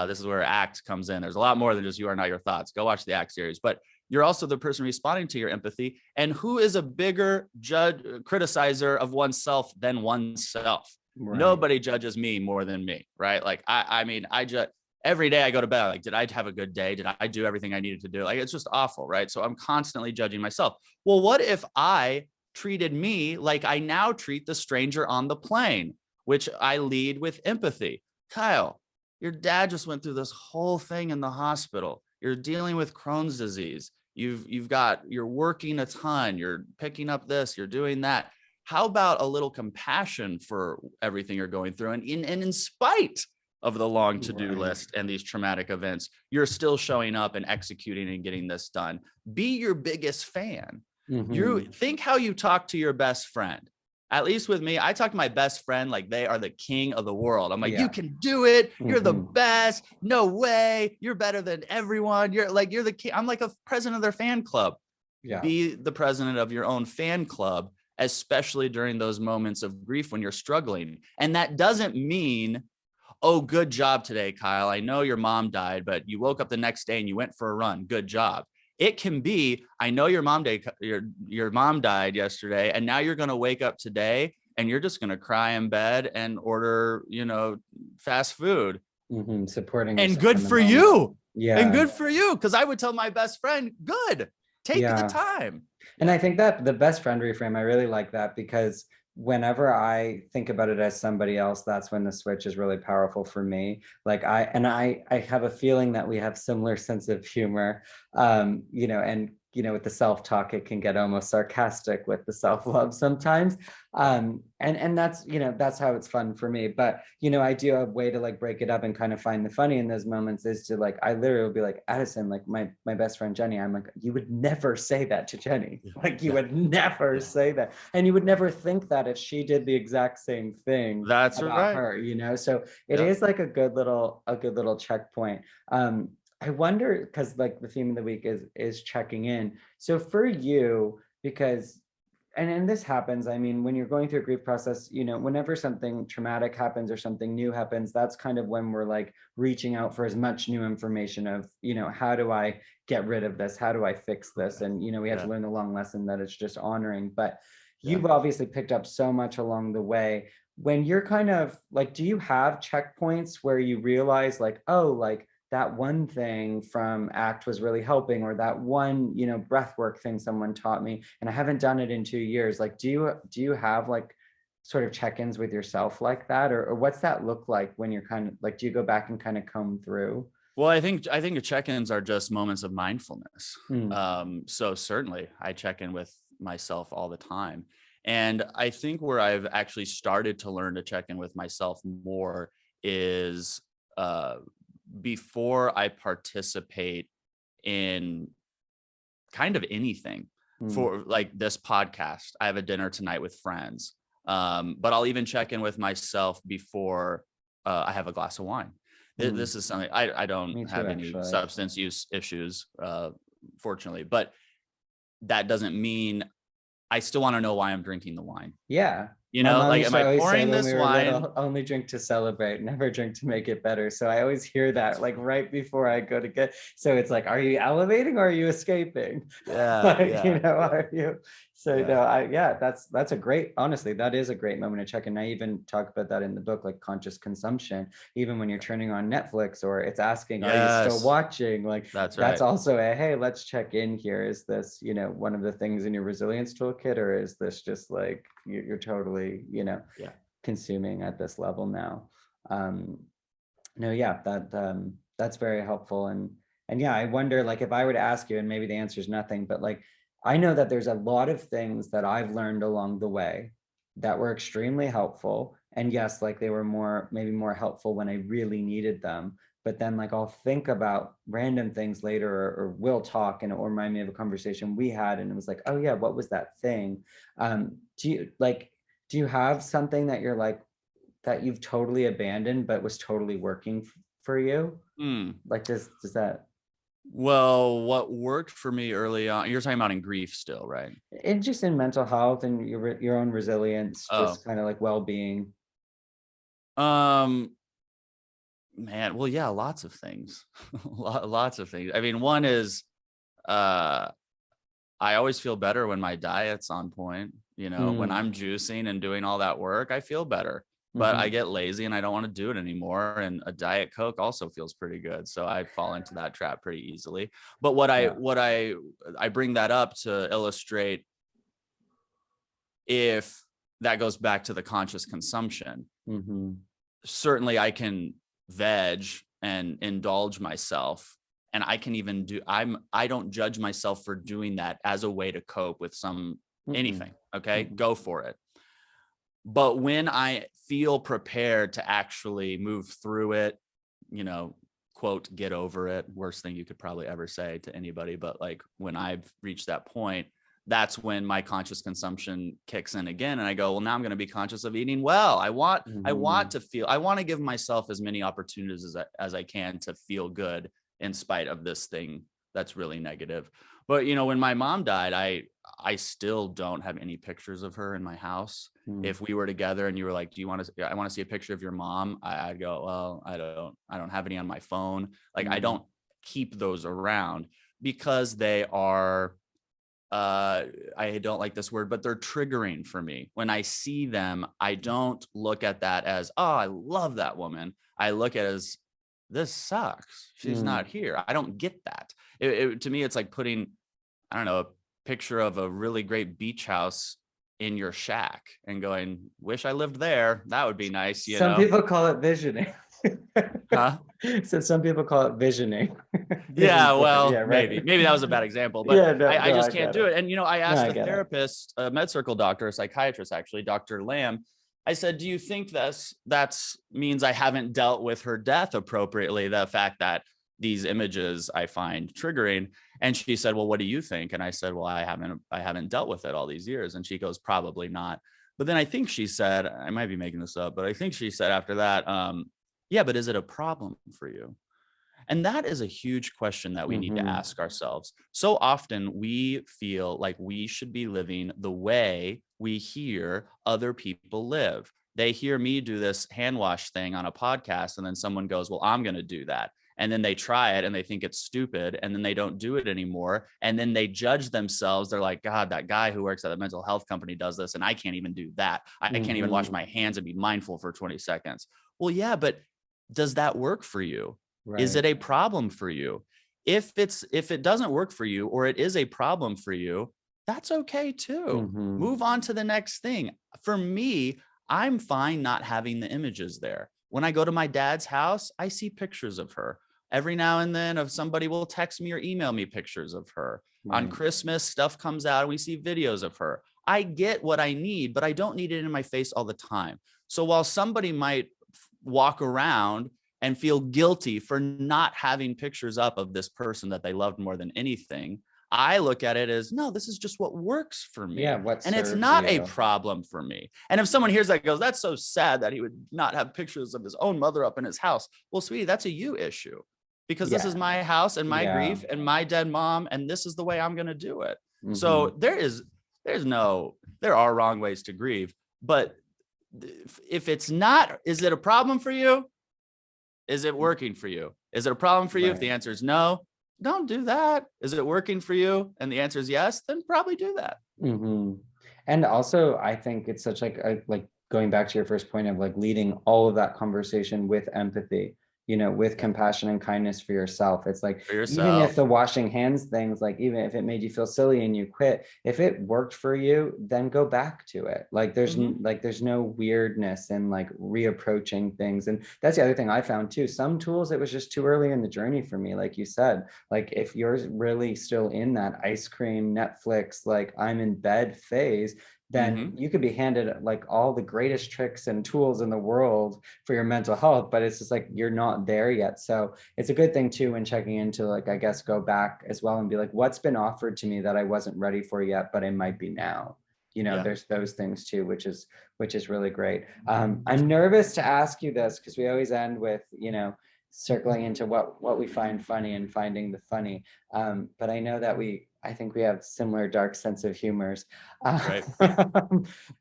This is where ACT comes in. There's a lot more than just You Are Not Your Thoughts. Go watch the ACT series, but you're also the person responding to your empathy. And who is a bigger criticizer of oneself than oneself? Right. Nobody judges me more than me, right? Like, I judge. Every day I go to bed, like, did I have a good day? Did I do everything I needed to do? Like, it's just awful, right? So I'm constantly judging myself. Well, what if I treated me like I now treat the stranger on the plane, which I lead with empathy? Kyle, your dad just went through this whole thing in the hospital. You're dealing with Crohn's disease. You're working a ton. You're picking up this, you're doing that. How about a little compassion for everything you're going through? And in spite of the long to-do list and these traumatic events, you're still showing up and executing and getting this done. Be your biggest fan. You think how you talk to your best friend. At least with me, I talk to my best friend like they are the king of the world. I'm like, you can do it. You're the best. No way. You're better than everyone. You're the king. I'm like a president of their fan club. Be the president of your own fan club, especially during those moments of grief when you're struggling. And that doesn't mean, oh, good job today, Kyle. I know your mom died, but you woke up the next day and you went for a run. Good job. It can be, I know your mom died yesterday, and now you're going to wake up today and you're just going to cry in bed and order, fast food. Supporting. And good for you. Yeah. And good for you. Because I would tell my best friend, good, take the time. And I think that the best friend reframe, I really like that, because whenever I think about it as somebody else, that's when the switch is really powerful for me. Like I have a feeling that we have similar sense of humor, with the self-talk, it can get almost sarcastic with the self-love sometimes. And that's, that's how it's fun for me. But, I do have a way to like break it up and kind of find the funny in those moments is to like, I literally will be like, Addison, like my best friend, Jenny, I'm like, you would never say that to Jenny. Like you would never say that. And you would never think that if she did the exact same thing that's about right. her, so it is like a good little checkpoint. I wonder, because like the theme of the week is checking in. So for you, because, and this happens, I mean, when you're going through a grief process, whenever something traumatic happens or something new happens, that's kind of when we're like reaching out for as much new information of, how do I get rid of this? How do I fix this? And, we have to learn the long lesson that it's just honoring. But you've obviously picked up so much along the way. When you're kind of like, do you have checkpoints where you realize like, oh, like, that one thing from ACT was really helping, or that one, breath work thing someone taught me, and I haven't done it in 2 years. Like, do you have like sort of check-ins with yourself like that? Or what's that look like when you're kind of like, do you go back and kind of comb through? Well, I think the check-ins are just moments of mindfulness. So certainly I check in with myself all the time. And I think where I've actually started to learn to check in with myself more is, before I participate in kind of anything. For like this podcast, I have a dinner tonight with friends, but I'll even check in with myself before I have a glass of wine. This is something I don't have any substance use issues, fortunately, but that doesn't mean I still want to know why I'm drinking the wine. Yeah. Like, am I pouring this wine? Little, only drink to celebrate, never drink to make it better. So I always hear that like right before I go to get, so it's like, are you elevating or are you escaping? Yeah. Are you? So Yeah. no, that's a great, honestly, that is a great moment to check. And I even talk about that in the book, like conscious consumption, even when you're turning on Netflix or it's asking, are you still Yes. watching? Like That's that's right. also a, hey, let's check in here. Is this, one of the things in your resilience toolkit, or is this just like you're totally, Yeah. consuming at this level now? No, yeah, that's very helpful. And yeah, I wonder, like, if I were to ask you, and maybe the answer is nothing, but like, I know that there's a lot of things that I've learned along the way that were extremely helpful. And yes, like they were maybe more helpful when I really needed them. But then like I'll think about random things later, or we'll talk and it'll remind me of a conversation we had. And it was like, oh yeah, what was that thing? Do you have something that you're like, that you've totally abandoned, but was totally working for you? Like, does that? Well, what worked for me early on, you're talking about in grief still, right? And just in mental health and your own resilience, just kind of like well-being. Man, well, yeah, lots of things. Lots of things. I mean, one is I always feel better when my diet's on point. When I'm juicing and doing all that work, I feel better. But I get lazy and I don't want to do it anymore. And a Diet Coke also feels pretty good. So I fall into that trap pretty easily. But what I bring that up to illustrate, if that goes back to the conscious consumption, certainly I can veg and indulge myself. And I can even I don't judge myself for doing that as a way to cope with anything. Okay, go for it. But when I feel prepared to actually move through it, quote, get over it, worst thing you could probably ever say to anybody. But like when I've reached that point, that's when my conscious consumption kicks in again. And I go, well, now I'm going to be conscious of eating well. I want to give myself as many opportunities as I can to feel good in spite of this thing that's really negative. But, when my mom died, I still don't have any pictures of her in my house. If we were together and you were like, I want to see a picture of your mom, I'd go, well, I don't have any on my phone. Like I don't keep those around because they are, I don't like this word, but they're triggering for me. When I see them, I don't look at that as, oh, I love that woman. I look at it as, this sucks. She's not here. I don't get that. To me, it's like putting, I don't know, a picture of a really great beach house in your shack and going, wish I lived there. That would be nice. Some people call it visioning. Huh? So some people call it visioning. Yeah, well, yeah, right. maybe that was a bad example, but I just can't do it. And, I asked a therapist, a med circle doctor, a psychiatrist, actually, Dr. Lamb, I said, do you think that's means I haven't dealt with her death appropriately? The fact that these images I find triggering. And she said, well, what do you think? And I said, well, I haven't dealt with it all these years. And she goes, probably not. But then I think she said, I might be making this up, but I think she said after that, yeah, but is it a problem for you? And that is a huge question that we need to ask ourselves. So often we feel like we should be living the way we hear other people live. They hear me do this hand wash thing on a podcast, and then someone goes, well, I'm going to do that. And then they try it and they think it's stupid, and then they don't do it anymore. And then they judge themselves. They're like, God, that guy who works at a mental health company does this, and I can't even do that. I can't even wash my hands and be mindful for 20 seconds. Well, yeah, but does that work for you? Right. Is it a problem for you? If it doesn't work for you, or it is a problem for you, that's okay too. Move on to the next thing. For me, I'm fine not having the images there. When I go to my dad's house, I see pictures of her. Every now and then, if somebody will text me or email me pictures of her. Right. On Christmas, stuff comes out and we see videos of her. I get what I need, but I don't need it in my face all the time. So while somebody might walk around and feel guilty for not having pictures up of this person that they loved more than anything, I look at it as, no, this is just what works for me. Yeah, and it's not a problem for me. And if someone hears that, goes, that's so sad that he would not have pictures of his own mother up in his house. Well, sweetie, that's a you issue, because this is my house and my grief and my dead mom, and this is the way I'm going to do it. So there are wrong ways to grieve, but if it's not, is it a problem for you? Is it working for you? Is it a problem for you? If the answer is no, don't do that. Is it working for you? And the answer is yes, then probably do that. And also, I think it's such like going back to your first point of like leading all of that conversation with empathy, with compassion and kindness for yourself. It's like, even if the washing hands things, like even if it made you feel silly and you quit, if it worked for you, then go back to it. Like there's there's no weirdness in like reapproaching things. And that's the other thing I found too. Some tools, it was just too early in the journey for me. Like you said, like if you're really still in that ice cream, Netflix, like I'm in bed phase, then you could be handed like all the greatest tricks and tools in the world for your mental health, but it's just like you're not there yet. So it's a good thing too when checking into, like, I guess, go back as well and be like, what's been offered to me that I wasn't ready for yet, but I might be now. There's those things too, which is really great. I'm nervous to ask you this because we always end with circling into what we find funny and finding the funny, but I know that I think we have similar dark sense of humors. Right.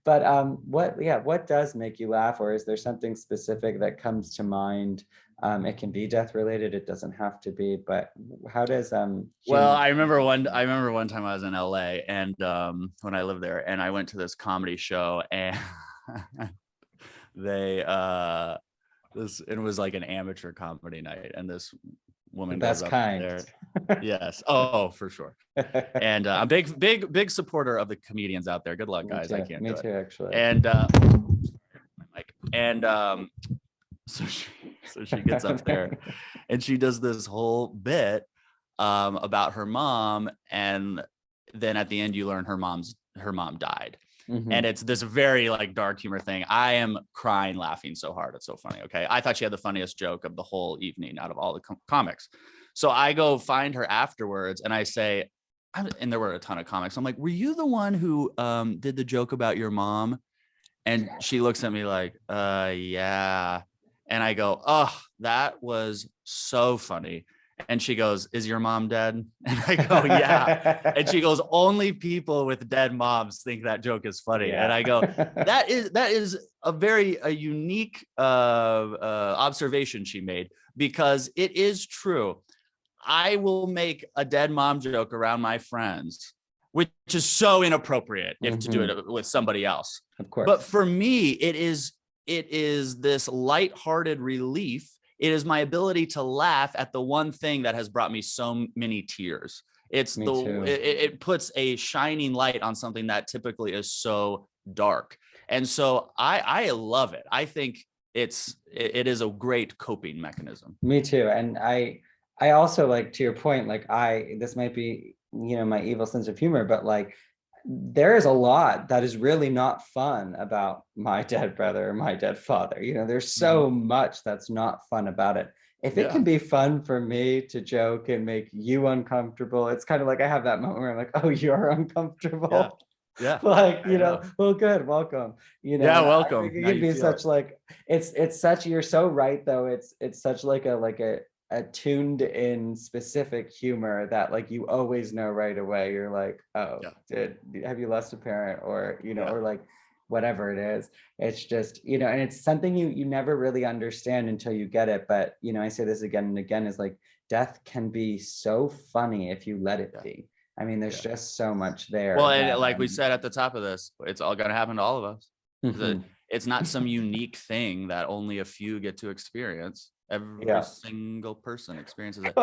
But what does make you laugh, or is there something specific that comes to mind? It can be death related, it doesn't have to be, but how does well, I remember one time I was in LA, and when I lived there, and I went to this comedy show, and it was like an amateur comedy night, and this woman goes up there. Yes. Oh, for sure. And I'm big supporter of the comedians out there. Good luck, guys. I can't do it. Me too, actually. And so she gets up there and she does this whole bit about her mom, and then at the end you learn her mom died. And it's this very like dark humor thing. I am crying laughing so hard. It's so funny. Okay. I thought she had the funniest joke of the whole evening out of all the comics. So I go find her afterwards and I say, and there were a ton of comics. I'm like, were you the one who did the joke about your mom? And she looks at me like, yeah. And I go, oh, that was so funny. And she goes, is your mom dead? And I go, yeah. And she goes, only people with dead moms think that joke is funny. Yeah. And I go, that is a very unique observation she made, because it is true. I will make a dead mom joke around my friends, which is so inappropriate if to do it with somebody else. Of course. But for me, it is this lighthearted relief. It is my ability to laugh at the one thing that has brought me so many tears. It puts a shining light on something that typically is so dark. And so I love it. I think it is a great coping mechanism. Me too. And I also, like, to your point, like this might be, my evil sense of humor, but like, there is a lot that is really not fun about my dead brother or my dead father. There's so much that's not fun about it. If it can be fun for me to joke and make you uncomfortable, it's kind of like I have that moment where I'm like, oh, you're uncomfortable. Yeah. Like, well, good, welcome. Yeah, welcome. It can be such like, it's such, you're so right though. It's such like a tuned in specific humor that like you always know right away. You're like, oh, have you lost a parent, or or like whatever it is. It's just, and it's something you never really understand until you get it. But I say this again and again, is like, death can be so funny if you let it be. I mean, there's just so much there. Well, and like we said at the top of this, it's all going to happen to all of us. It's not some unique thing that only a few get to experience. Every single person experiences it.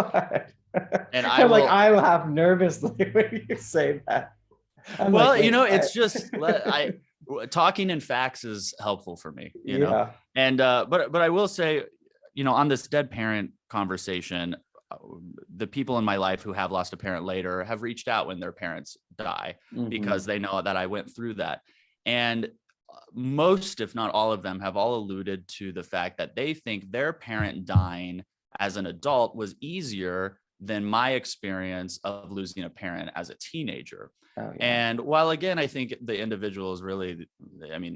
And I laugh nervously when you say that. It's just talking in facts is helpful for me, know. And but I will say, on this dead parent conversation, the people in my life who have lost a parent later have reached out when their parents die, because they know that I went through that. And most, if not all of them, have all alluded to the fact that they think their parent dying as an adult was easier than my experience of losing a parent as a teenager. And while, again, I think the individual is really,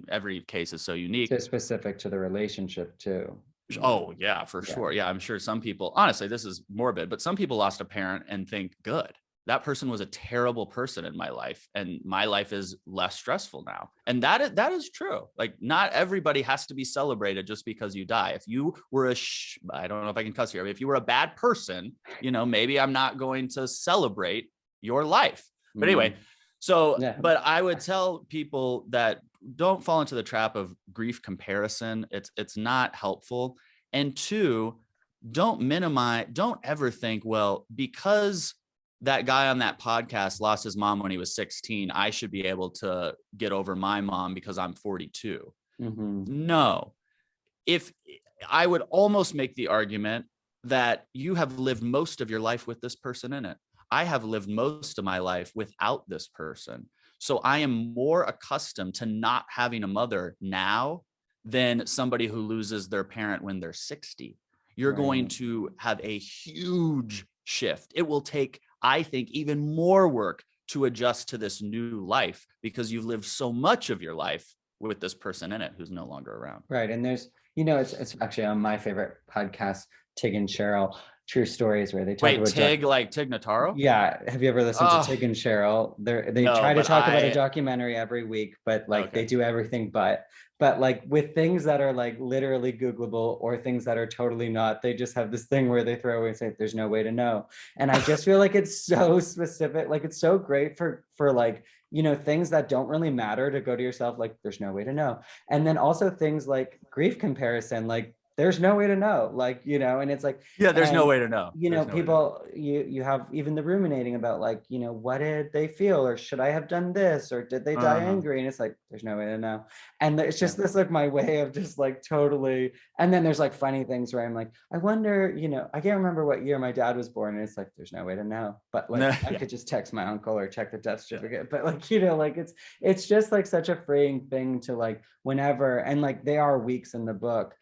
every case is so unique. It's specific to the relationship too. Oh yeah, for sure. Yeah, I'm sure some people, honestly, this is morbid, but some people lost a parent and think good. that person was a terrible person in my life, and my life is less stressful now. And that is true. Like, not everybody has to be celebrated just because you die. If you were I don't know if I can cuss here, but if you were a bad person, maybe I'm not going to celebrate your life. But anyway, so, but I would tell people that don't fall into the trap of grief comparison. It's not helpful. And two, don't ever think, well, because that guy on that podcast lost his mom when he was 16, I should be able to get over my mom because I'm 42. No. If I would almost make the argument that you have lived most of your life with this person in it. I have lived most of my life without this person. So I am more accustomed to not having a mother now than somebody who loses their parent when they're 60. You're going to have a huge shift. It will take, I think, even more work to adjust to this new life because you've lived so much of your life with this person in it who's no longer around. Right. And there's, it's actually on my favorite podcast, Tig and Cheryl, True Stories, where they talk about Tig, like Tig Notaro? Yeah. Have you ever listened to Tig and Cheryl? They try to talk about a documentary every week, but they do everything but like with things that are like literally Googleable or things that are totally not, they just have this thing where they throw away and say, there's no way to know. And I just feel like it's so specific. Like, it's so great for like, things that don't really matter to go to yourself, like, there's no way to know. And then also things like grief comparison, like, there's no way to know, like, and it's like, there's no way to know. People, you have even the ruminating about like, what did they feel, or should I have done this, or did they die angry? And it's like, there's no way to know. And it's just this, like, my way of just like totally. And then there's like funny things where I'm like, I wonder, I can't remember what year my dad was born. And it's like, there's no way to know. But like, I could just text my uncle or check the death certificate. But like, like it's just like such a freeing thing to like, whenever, and like, they are weeks in the book,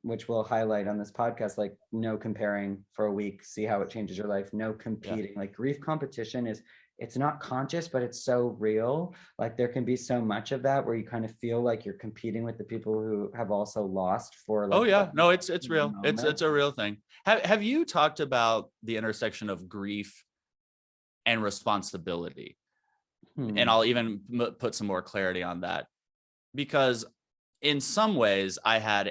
which we'll highlight on this podcast, like no comparing for a week, see how it changes your life, no competing. Like, grief competition it's not conscious, but it's so real. Like, there can be so much of that where you kind of feel like you're competing with the people who have also lost for like, no, it's real. It's a real thing. Have you talked about the intersection of grief and responsibility? And I'll even put some more clarity on that, because in some ways I had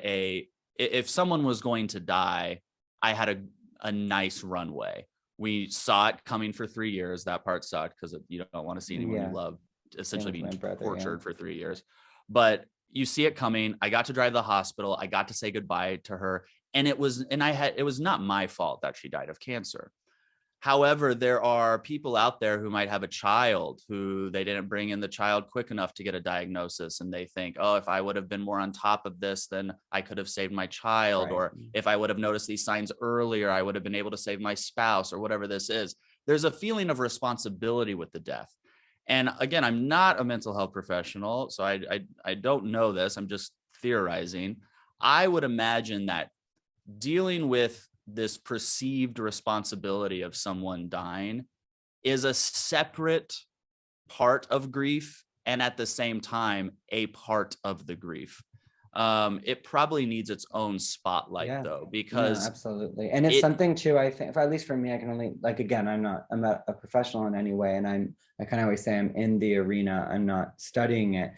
if someone was going to die, I had a nice runway. We saw it coming for 3 years. That part sucked because you don't want to see anyone you love essentially being tortured for 3 years. But you see it coming. I got to drive to the hospital. I got to say goodbye to her. And it was not my fault that she died of cancer. However, there are people out there who might have a child who they didn't bring in the child quick enough to get a diagnosis. And they think, oh, if I would have been more on top of this, then I could have saved my child. Or if I would have noticed these signs earlier, I would have been able to save my spouse, or whatever this is. There's a feeling of responsibility with the death. And again, I'm not a mental health professional, so I don't know this. I'm just theorizing. I would imagine that dealing with this perceived responsibility of someone dying is a separate part of grief, and at the same time, a part of the grief. It probably needs its own spotlight though, because absolutely. And it's something too, I think, at least for me, I can only, like, again, I'm not a professional in any way. And I kind of always say I'm in the arena, I'm not studying it.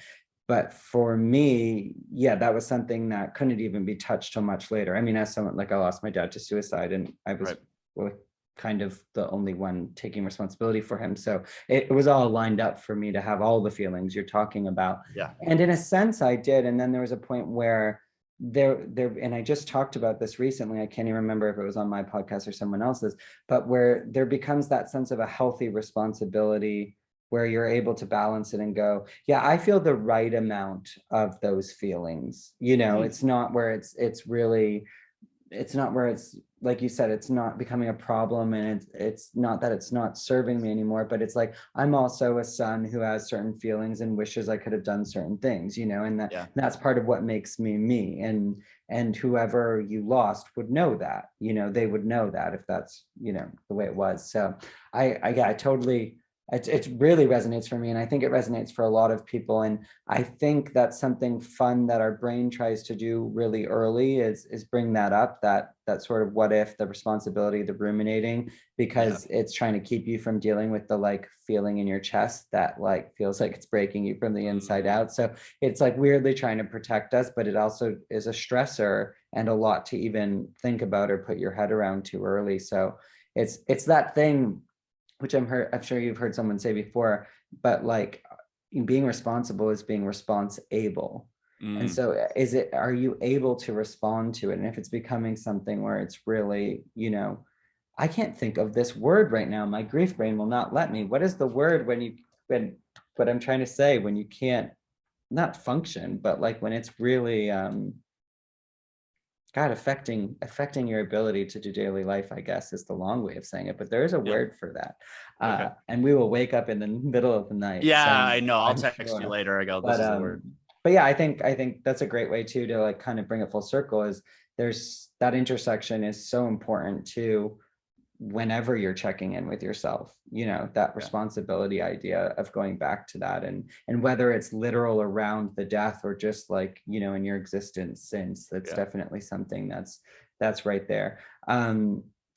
But for me, that was something that couldn't even be touched till much later. I mean, as someone, like, I lost my dad to suicide, and I was kind of the only one taking responsibility for him. So it was all lined up for me to have all the feelings you're talking about. Yeah. And in a sense I did. And then there was a point where there, and I just talked about this recently, I can't even remember if it was on my podcast or someone else's, but where there becomes that sense of a healthy responsibility where you're able to balance it and go, I feel the right amount of those feelings. It's not where it's not where it's, like you said, it's not becoming a problem, and it's not that it's not serving me anymore, but it's like, I'm also a son who has certain feelings and wishes I could have done certain things, and that's part of what makes me me. And whoever you lost would know that, they would know that if that's, the way it was. So I totally it really resonates for me, and I think it resonates for a lot of people. And I think that's something fun that our brain tries to do really early is bring that up, that sort of what if, the responsibility, the ruminating, because it's trying to keep you from dealing with the like feeling in your chest that like feels like it's breaking you from the inside out. So it's like weirdly trying to protect us, but it also is a stressor and a lot to even think about or put your head around too early. So it's that thing which I'm sure you've heard someone say before, but like being responsible is being response-able. And so are you able to respond to it? And if it's becoming something where it's really, you know, I can't think of this word right now. My grief brain will not let me. What is the word when what I'm trying to say, when you can't, not function, but like when it's really, God, affecting your ability to do daily life, I guess, is the long way of saying it. But there is a word for that. Okay. And we will wake up in the middle of the night. Yeah, saying, I know. I'll I'm text sure. you later. I go, this is the word. But yeah, I think that's a great way too, to like kind of bring it full circle, is there's that intersection is so important too, whenever you're checking in with yourself, you know, that responsibility idea of going back to that, and whether it's literal around the death or just like, you know, in your existence since, that's definitely something that's right there.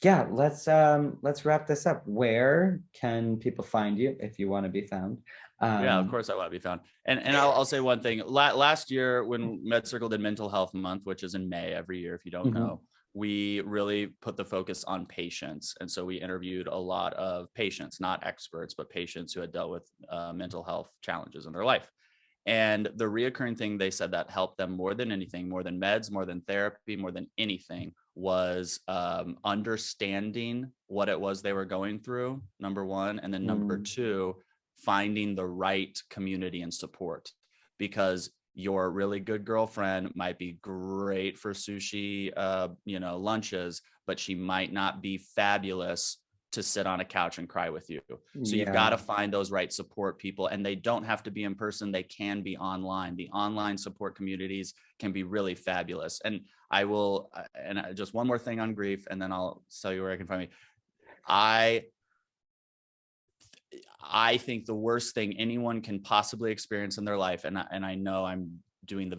Yeah, let's wrap this up. Where can people find you if you want to be found? Yeah, of course I want to be found. And I'll say one thing. Last year when MedCircle did Mental Health Month, which is in May every year, if you don't know, we really put the focus on patients. And so we interviewed a lot of patients, not experts, but patients who had dealt with mental health challenges in their life. And the reoccurring thing they said that helped them more than anything, more than meds, more than therapy, more than anything, was understanding what it was they were going through, number one. And then number two, finding the right community and support, because your really good girlfriend might be great for sushi, lunches, but she might not be fabulous to sit on a couch and cry with you. So you've got to find those right support people, and they don't have to be in person. They can be online. The online support communities can be really fabulous. And just one more thing on grief, and then I'll tell you where I can find me. I think the worst thing anyone can possibly experience in their life, and I know I'm doing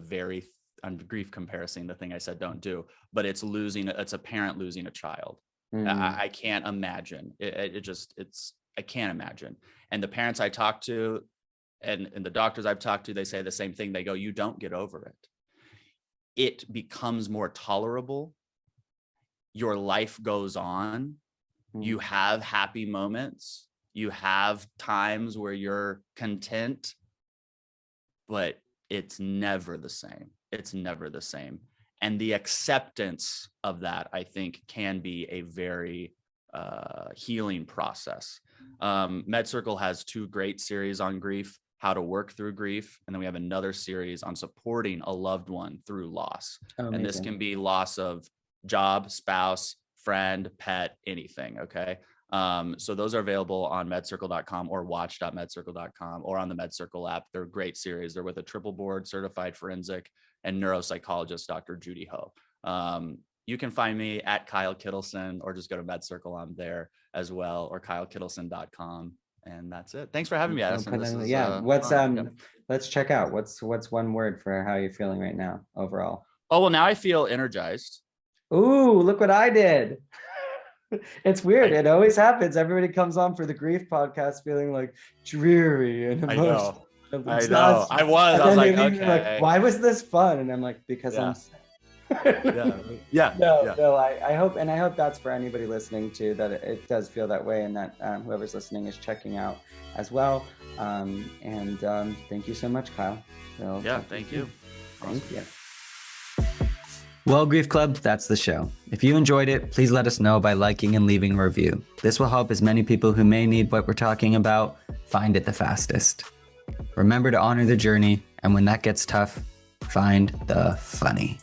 I'm grief comparison, the thing I said don't do, but it's a parent losing a child. I can't imagine. I can't imagine. And the parents I talk to and the doctors I've talked to, they say the same thing. They go, you don't get over it. It becomes more tolerable. Your life goes on. You have happy moments. You have times where you're content, but it's never the same. It's never the same. And the acceptance of that, I think, can be a very healing process. MedCircle has 2 great series on grief, how to work through grief. And then we have another series on supporting a loved one through loss. Amazing. And this can be loss of job, spouse, friend, pet, anything. Okay. So those are available on medcircle.com or watch.medcircle.com or on the MedCircle app. They're a great series. They're with a triple board certified forensic and neuropsychologist, Dr. Judy Ho. You can find me at Kyle Kittleson, or just go to MedCircle. I'm there as well, or kylekittleson.com. And that's it. Thanks for having me, Addison. Let's check out. What's one word for how you're feeling right now overall? Oh, well, now I feel energized. Ooh, look what I did. It's weird. It always happens. Everybody comes on for the grief podcast feeling like dreary and emotional. I know. I was like, okay. Why was this fun? And I'm like, because I'm sick. I hope that's for anybody listening too, that it does feel that way, and that whoever's listening is checking out as well. Thank you so much, Kyle. Thank you. Thank you. Well, Grief Club, that's the show. If you enjoyed it, please let us know by liking and leaving a review. This will help as many people who may need what we're talking about find it the fastest. Remember to honor the journey, and when that gets tough, find the funny.